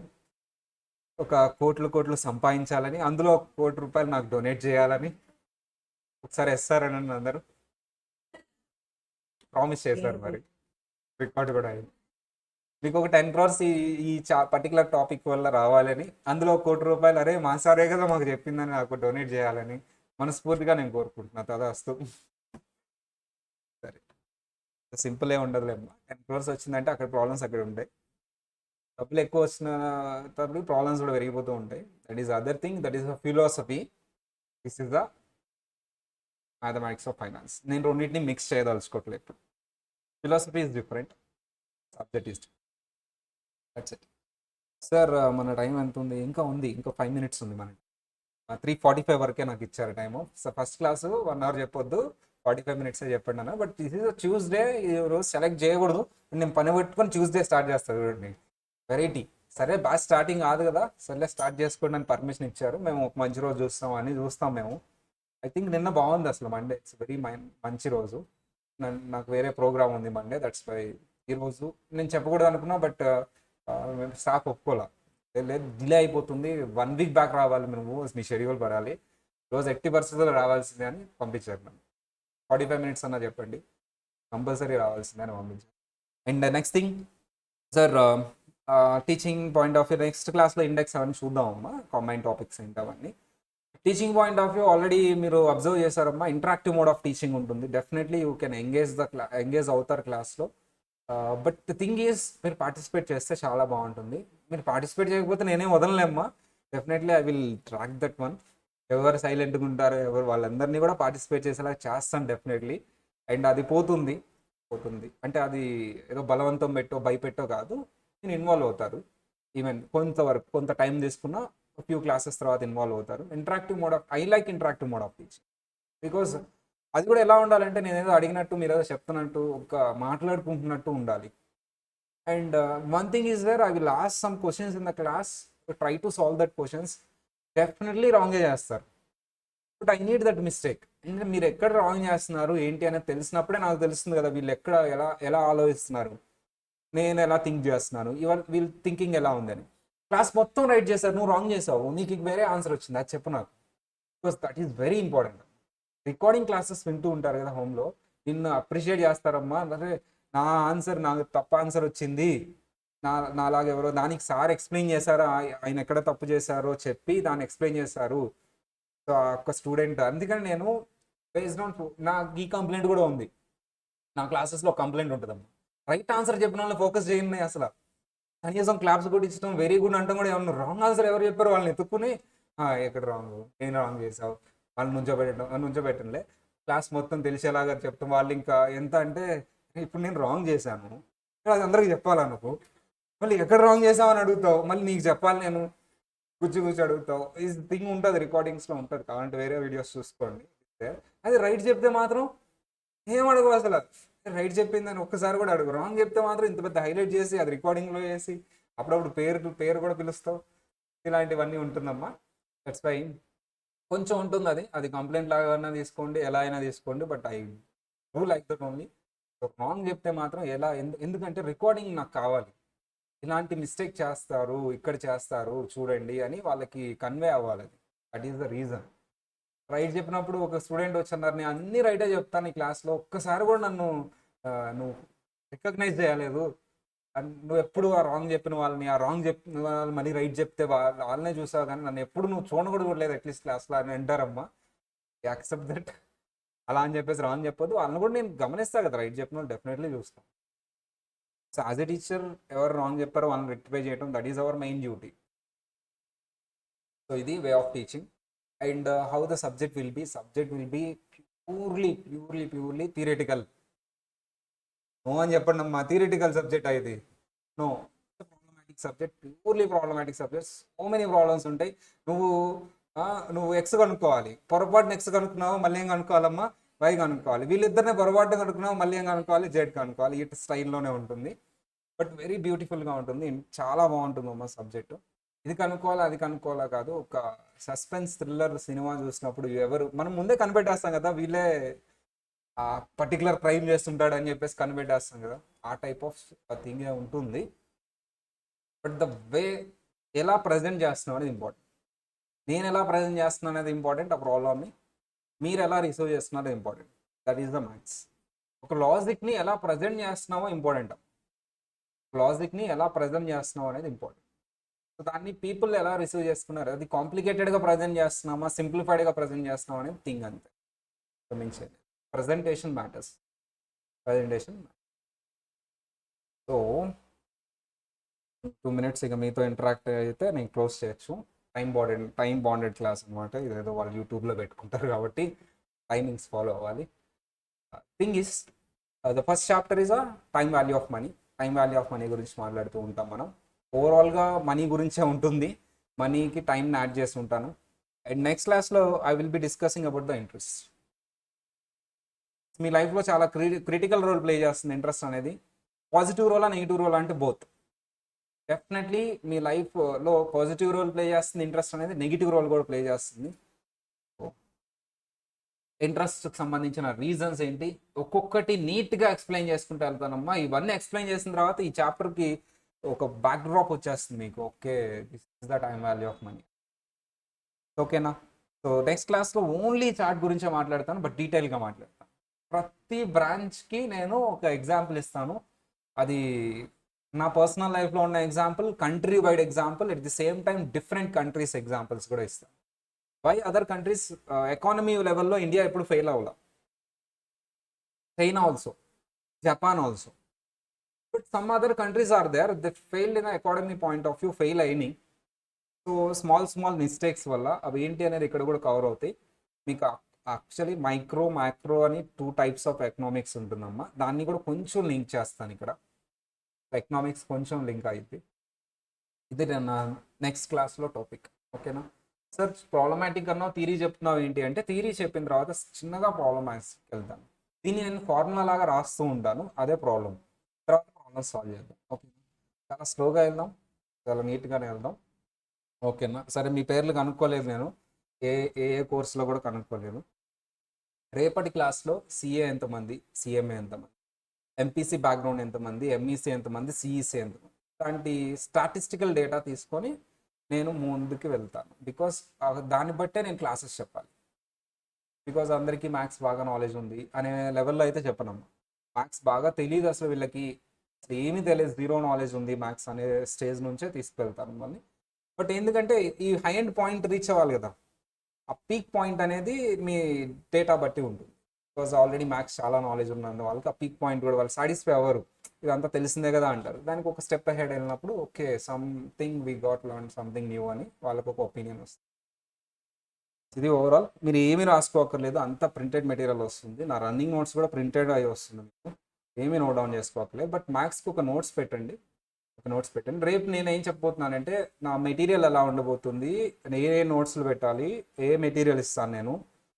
ఒక కోట్లు సంపాదించాలని, అందులో ₹1 నాకు డొనేట్ చేయాలని ఒకసారి ఎస్ఆరని అందరూ ప్రామిస్ చేశారు. మరి రికార్డు కూడా అయింది. మీకు ఒక 10 crores ఈ ఈ పర్టికులర్ టాపిక్ వల్ల రావాలని, అందులో ₹1 అరే మా సారే కదా మాకు చెప్పిందని నాకు డొనేట్ చేయాలని మనస్ఫూర్తిగా నేను కోరుకుంటున్నాను. తదాస్తు. సరే, సింపుల్ ఏ ఉండదులేమ్మా. 10 crores వచ్చిందంటే అక్కడ ప్రాబ్లమ్స్ అక్కడ ఉంటాయి. డబ్బులు ఎక్కువ వచ్చిన తప్పుడు ప్రాబ్లమ్స్ కూడా పెరిగిపోతూ ఉంటాయి. That is other thing, that is a philosophy. This is the mathematics of finance. నేను రెండింటిని మిక్స్ చేయదలుచుకోవట్లేదు. Philosophy is different, subject is different. That's it sir. మన టైం ఎంత ఉంది? ఇంకా ఉంది, ఇంకా 5 minutes ఉంది మనకి. 3:45 వరకే నాకు ఇచ్చారు time. So first class 1 hour చెప్పొద్దు, 45 minutes చెప్పండి అన్న. బట్ దిస్ ఈజ్ ట్యూస్డే, ఈ రోజు సెలెక్ట్ చేయకూడదు. నేను పని పెట్టుకొని ట్యూస్డే స్టార్ట్ చేస్తాను చూడండి, వెరైటీ. సరే బాగా స్టార్టింగ్ కాదు కదా, సర్లే స్టార్ట్ చేసుకోండి అని పర్మిషన్ ఇచ్చారు. మేము ఒక మంచి రోజు చూస్తాం అని చూస్తాం మేము. ఐ థింక్ నిన్న బాగుంది అసలు, మండే ఇట్స్ వెరీ మంచి రోజు. నాకు వేరే ప్రోగ్రామ్ ఉంది మండే, దట్స్ వై ఈరోజు నేను చెప్పకూడదు అనుకున్నా, బట్ స్టాఫ్ ఒప్పుకోలే. లేదు, డిలే అయిపోతుంది, 1 week బ్యాక్ రావాలి నువ్వు, మీ షెడ్యూల్ పడాలి, రోజు ఎట్టి పరిస్థితుల్లో రావాల్సిందే అని పంపించారు నన్ను. 45 minutes అన్నా చెప్పండి, కంపల్సరీ రావాల్సిందే అని పంపించారు. And next thing sir, teaching point of view next క్లాస్లో ఇండెక్స్ అవన్నీ చూద్దామమ్మా, కాంబైన్ టాపిక్స్ ఏంటి అవన్నీ. Teaching point of view already మీరు అబ్జర్వ్ చేశారమ్మా, ఇంటరాక్టివ్ మోడ్ ఆఫ్ టీచింగ్ ఉంటుంది. డెఫినెట్లీ యూ కెన్ ఎంగేజ్ అవుతారు క్లాస్లో. బట్ ద థింగ్ ఈజ్, మీరు పార్టిసిపేట్ చేస్తే చాలా బాగుంటుంది. మీరు పార్టిసిపేట్ చేయకపోతే నేనేం వదలలేమ్మా, definitely I will track that one. ఎవరు సైలెంట్గా ఉంటారో ఎవరు వాళ్ళందరినీ కూడా పార్టిసిపేట్ చేసేలా చేస్తాను డెఫినెట్లీ. అండ్ అది పోతుంది అంటే అది ఏదో బలవంతం పెట్టో భయపెట్టో కాదు, నేను ఇన్వాల్వ్ అవుతారు. ఈవెన్ కొంతవరకు కొంత టైం తీసుకున్న ఫ్యూ క్లాసెస్ తర్వాత ఇన్వాల్వ్ అవుతారు. Interactive mode of, I like interactive mode of teaching. Because అది కూడా ఎలా ఉండాలంటే, నేను ఏదో అడిగినట్టు మీరు ఏదో చెప్తున్నట్టు, ఒక మాట్లాడుకుంటున్నట్టు ఉండాలి. And one thing is where I will ask some questions in the class, try to solve that questions. Definitely రాంగే చేస్తారు, but I need that mistake. అంటే మీరు ఎక్కడ రాంగ్ చేస్తున్నారు ఏంటి అనేది తెలిసినప్పుడే నాకు తెలుస్తుంది కదా, వీళ్ళు ఎక్కడ ఎలా ఎలా ఆలోచిస్తున్నారు, నేను ఎలా థింక్ చేస్తున్నాను, వీళ్ళ థింకింగ్ ఎలా ఉందని. క్లాస్ మొత్తం రైట్ చేశారు, నువ్వు రాంగ్ చేసావు, నీకు వేరే ఆన్సర్ వచ్చింది, అది చెప్పు నాకు. Because that is very important. Recording classes వింటూ ఉంటారు కదా హోమ్లో, నిన్ను అప్రిషియేట్ చేస్తారమ్మా, అంటే నా ఆన్సర్ నాకు తప్పు ఆన్సర్ వచ్చింది, నాలాగా ఎవరో దానికి సార్ ఎక్స్ప్లెయిన్ చేశారు, ఆయన ఎక్కడ తప్పు చేశారో చెప్పి దాన్ని ఎక్స్ప్లెయిన్ చేశారు. సో ఆ ఒక్క స్టూడెంట్, అందుకని నేను బేస్డ్ ఆన్ నాకు ఈ కంప్లైంట్ కూడా ఉంది. నా క్లాసెస్లో కంప్లైంట్ ఉంటుందమ్మా, రైట్ ఆన్సర్ చెప్పిన వాళ్ళని ఫోకస్ చేయండి, అసలు కనీసం క్లాప్స్ కూడా ఇచ్చడం వెరీ గుడ్ అంటాం కూడా, ఏమన్నా రాంగ్ ఆన్సర్ ఎవరు చెప్పారు వాళ్ళని ఎత్తుక్కుని ఎక్కడ రాంగ్, నేను రాంగ్ చేసావు వాళ్ళు నుంచోబెట్టంలే, క్లాస్ మొత్తం తెలిసేలాగా చెప్తాం. వాళ్ళు ఇంకా ఎంత అంటే ఇప్పుడు నేను రాంగ్ చేశాను అది అందరికి చెప్పాలా నువ్వు, మళ్ళీ ఎక్కడ రాంగ్ చేసావు అని అడుగుతావు, మళ్ళీ నీకు చెప్పాలి నేను, కూర్చి అడుగుతావు. ఈ థింగ్ ఉంటుంది, రికార్డింగ్స్లో ఉంటుంది, కావాలంటే వేరే వీడియోస్ చూసుకోండి. అది రైట్ చెప్తే మాత్రం ఏం అడుగు అసలు, రైట్ చెప్పిందని ఒక్కసారి కూడా అడుగు, రాంగ్ చెప్తే మాత్రం ఇంత పెద్ద హైలైట్ చేసి అది రికార్డింగ్లో చేసి అప్పుడప్పుడు పేరు కూడా పిలుస్తావు. ఇలాంటివన్నీ ఉంటుందమ్మా. దట్స్ వై కొంచెం ఉంటుంది, అది కంప్లైంట్ లాగా అయినా తీసుకోండి, ఎలా అయినా తీసుకోండి, but I do like that only. Wrong చెప్తే మాత్రం ఎలా, ఎందుకంటే రికార్డింగ్ నాకు కావాలి, ఇలాంటి మిస్టేక్ చేస్తారు ఇక్కడ చేస్తారు చూడండి అని వాళ్ళకి కన్వే అవ్వాలి. That is the reason. Right చెప్పినప్పుడు ఒక స్టూడెంట్ వచ్చన్నారు, నేను అన్ని రైటే చెప్తాను ఈ క్లాస్లో, ఒక్కసారి కూడా నన్ను నువ్వు రికగ్నైజ్ చేయలేదు, నువ్వు ఎప్పుడు ఆ రాంగ్ చెప్పిన వాళ్ళని, ఆ రాంగ్ చెప్పిన వాళ్ళు మళ్ళీ రైట్ చెప్తే వాళ్ళనే చూసావు, కానీ నన్ను ఎప్పుడు నువ్వు చూడకూడదు అట్లీస్ట్ క్లాస్లో అని అంటారమ్మా. Accept that. అలా అని చెప్పేసి రాంగ్ చెప్పొద్దు, వాళ్ళని కూడా నేను గమనిస్తాను కదా, రైట్ చెప్పిన వాళ్ళు డెఫినెట్లీ చూస్తాను. సో యాజ్ ఎ టీచర్ ఎవరు రాంగ్ చెప్పారో వాళ్ళని రెక్టిఫై చేయడం, that is our main duty. So ఇది way of teaching. And how the subject will be purely theoretical. No అని చెప్పండి అమ్మా, థియరిటికల్ సబ్జెక్ట్ అయితే no, problematic subject, purely problematic subject. So many problems ఉంటాయి. నువ్వు ఎక్స్ కనుక్కోవాలి, పొరపాటున ఎక్స్ కనుక్కున్నావు, మళ్ళీ ఏం కనుక్కోవాలమ్మా, వై కనుక్కోవాలి. వీళ్ళిద్దరినే పొరపాటున కనుక్కున్నావు, మళ్ళీ ఏం కనుక్కోవాలి, జెడ్ కనుక్కోవాలి. ఇటు స్టైల్లోనే ఉంటుంది, బట్ వెరీ బ్యూటిఫుల్గా ఉంటుంది, చాలా బాగుంటుంది అమ్మా సబ్జెక్టు. ఇది కనుక్కోవాలా అది కనుక్కోవాలా కాదు, ఒక సస్పెన్స్ థ్రిల్లర్ సినిమా చూసినప్పుడు మనం ముందే కనిపెట్టేస్తాం కదా, వీళ్ళే ఆ పర్టికులర్ క్రైమ్ చేస్తుంటాడు అని చెప్పేసి కనిపెట్టేస్తాం కదా, ఆ టైప్ ఆఫ్ థింగ్ ఉంటుంది. బట్ ద వే ఎలా ప్రజెంట్ చేస్తున్నాం అనేది ఇంపార్టెంట్. నేను ఎలా ప్రజెంట్ చేస్తున్నాను అనేది ఇంపార్టెంట్, ఆ ప్రాబ్లమ్ని మీరు ఎలా రిసీవ్ చేస్తున్నారో important. That is the maths. ఒక లాజిక్ని ఎలా ప్రజెంట్ చేస్తున్నామో ఇంపార్టెంట్, లాజిక్ని ఎలా ప్రజెంట్ చేస్తున్నావు అనేది ఇంపార్టెంట్. సో దాన్ని పీపుల్ ఎలా రిసీవ్ చేసుకున్నారు, అది కాంప్లికేటెడ్గా ప్రజెంట్ చేస్తున్నామా, సింప్లిఫైడ్గా ప్రజెంట్ చేస్తున్నాం అనేది థింగ్ అంతే. గమనించండి, ప్రజెంటేషన్ మ్యాటర్స్. సో 2 minutes ఇక మీతో ఇంటరాక్ట్ అయితే నేను క్లోజ్ చేయొచ్చు. టైం బాండెడ్ క్లాస్ అనమాట, ఇదేదో వాళ్ళు యూట్యూబ్లో పెట్టుకుంటారు కాబట్టి టైమింగ్స్ ఫాలో అవ్వాలి. Thing is the first chapter is time value of money. Time value of money గురించి మాట్లాడుతూ ఉంటాం మనం. ఓవరాల్గా మనీ గురించే ఉంటుంది, మనీకి టైంని యాడ్ చేసి ఉంటాను. అండ్ నెక్స్ట్ క్లాస్లో I will be discussing about the interest. మీ లైఫ్లో చాలా క్రిటికల్ రోల్ ప్లే చేస్తుంది ఇంట్రెస్ట్ అనేది. పాజిటివ్ రోలా నెగిటివ్ రోల్ అంటే బోత్. డెఫినెట్లీ మీ లైఫ్లో పాజిటివ్ రోల్ ప్లే చేస్తుంది ఇంట్రెస్ట్ అనేది, నెగిటివ్ రోల్ కూడా ప్లే చేస్తుంది. ఇంట్రెస్ట్కి సంబంధించిన రీజన్స్ ఏంటి ఒక్కొక్కటి నీట్గా ఎక్స్ప్లెయిన్ చేసుకుంటూ వెళ్తానమ్మా. ఇవన్నీ ఎక్స్ప్లెయిన్ చేసిన తర్వాత ఈ చాప్టర్కి ఒక బ్యాక్ డ్రాప్ వచ్చేస్తుంది మీకు. Okay, this is the time value of money. ఓకేనా? సో నెక్స్ట్ క్లాస్లో ఓన్లీ చార్ట్ గురించే మాట్లాడతాను, బట్ డీటెయిల్గా మాట్లాడతాను. ప్రతి బ్రాంచ్కి నేను ఒక ఎగ్జాంపుల్ ఇస్తాను. అది నా పర్సనల్ లైఫ్లో ఉన్న example, country wide example, at the same time different countries examples కూడా ఇస్తాను. వై అదర్ కంట్రీస్ ఎకానమీ లెవెల్లో ఇండియా ఎప్పుడు ఫెయిల్ అవ్వాల, China also, Japan also, but some other countries are there they failed in economy point of view, fail అయినాయి. So small mistakes వల్ల అవి ఏంటి అనేది ఇక్కడ కూడా కవర్ అవుతాయి మీకు. యాక్చువల్లీ మైక్రో అని 2 types ఆఫ్ ఎకనామిక్స్ ఉంటుందమ్మా, దాన్ని కూడా కొంచెం లింక్ చేస్తాను ఇక్కడ. ఎకనామిక్స్ కొంచెం లింక్ అయింది. ఇది నా నెక్స్ట్ క్లాస్లో టాపిక్. ఓకేనా సార్? ప్రాబ్లమాటిక్ అన్నా థియరీ చెప్తున్నావు ఏంటి అంటే, థియరీ చెప్పిన తర్వాత చిన్నగా ప్రాబ్లమాటిక్స్కి వెళ్తాను. దీన్ని నేను ఫార్ములా లాగా రాస్తూ ఉంటాను, అదే ప్రాబ్లం. తర్వాత ప్రాబ్లమ్ సాల్వ్ చేద్దాం. ఓకే, చాలా స్లోగా వెళ్దాం, చాలా నీట్గానే వెళ్దాం. ఓకేనా? సరే, మీ పేర్లు కనుక్కోలేదు నేను, ఏ ఏ కోర్సులో కూడా కనుక్కోలేదు. రేపటి క్లాస్లో సిఏ ఎంతమంది, సిఎంఏ ఎంతమంది, ఎంపీసీ బ్యాక్గ్రౌండ్ ఎంతమంది, ఎంఈసీ ఎంతమంది, సిఈసీ ఎంతమంది, ఇలాంటి స్టాటిస్టికల్ డేటా తీసుకొని నేను ముందుకు వెళ్తాను. బికాస్ దాన్ని బట్టే నేను క్లాసెస్ చెప్పాలి. బికాజ్ అందరికీ మ్యాథ్స్ బాగా నాలెడ్జ్ ఉంది అనే లెవెల్లో అయితే చెప్పనమ్మా. మ్యాథ్స్ బాగా తెలియదు అసలు వీళ్ళకి, అసలు ఏమీ తెలియదు, జీరో నాలెడ్జ్ ఉంది మ్యాథ్స్ అనే స్టేజ్ నుంచే తీసుకెళ్తారు మిమ్మల్ని. బట్ ఎందుకంటే ఈ హై ఎండ్ పాయింట్ రీచ్ అవ్వాలి కదా, ఆ పీక్ పాయింట్ అనేది మీ డేటా బట్టి ఉంటుంది. బికాజ్ ఆల్రెడీ మ్యాథ్స్ చాలా నాలెడ్జ్ ఉన్నందు వాళ్ళకి ఆ పీక్ పాయింట్ కూడా వాళ్ళు సాటిస్ఫై అవ్వరు, ఇదంతా తెలిసిందే కదా అంటారు. దానికి ఒక స్టెప్ అహెడ్ వెళ్ళినప్పుడు okay something we got learn something new అని వాళ్ళకు ఒక ఒపీనియన్ వస్తుంది. ఇది ఓవరాల్, మీరు ఏమీ రాసుకోకర్లేదు, అంతా ప్రింటెడ్ మెటీరియల్ వస్తుంది. నా రన్నింగ్ నోట్స్ కూడా ప్రింటెడ్ అయి వస్తుంది, మీకు ఏమీ నోట్ డౌన్ చేసుకోకర్లేదు. బట్ మ్యాథ్స్కి ఒక నోట్స్ పెట్టండి, ఒక నోట్స్ పెట్టండి. రేపు నేను ఏం చెప్పబోతున్నానంటే నా మెటీరియల్ ఎలా ఉండబోతుంది, ఏ నోట్స్లు పెట్టాలి, ఏ మెటీరియల్ ఇస్తాను నేను,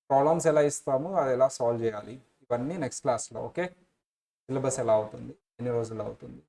ప్రాబ్లమ్స్ ఎలా ఇస్తాము, అది ఎలా సాల్వ్ చేయాలి, ఇవన్నీ నెక్స్ట్ క్లాస్లో. ఓకే, సిలబస్ ఎలా అవుతుంది, ఎన్ని రోజులు అవుతుంది.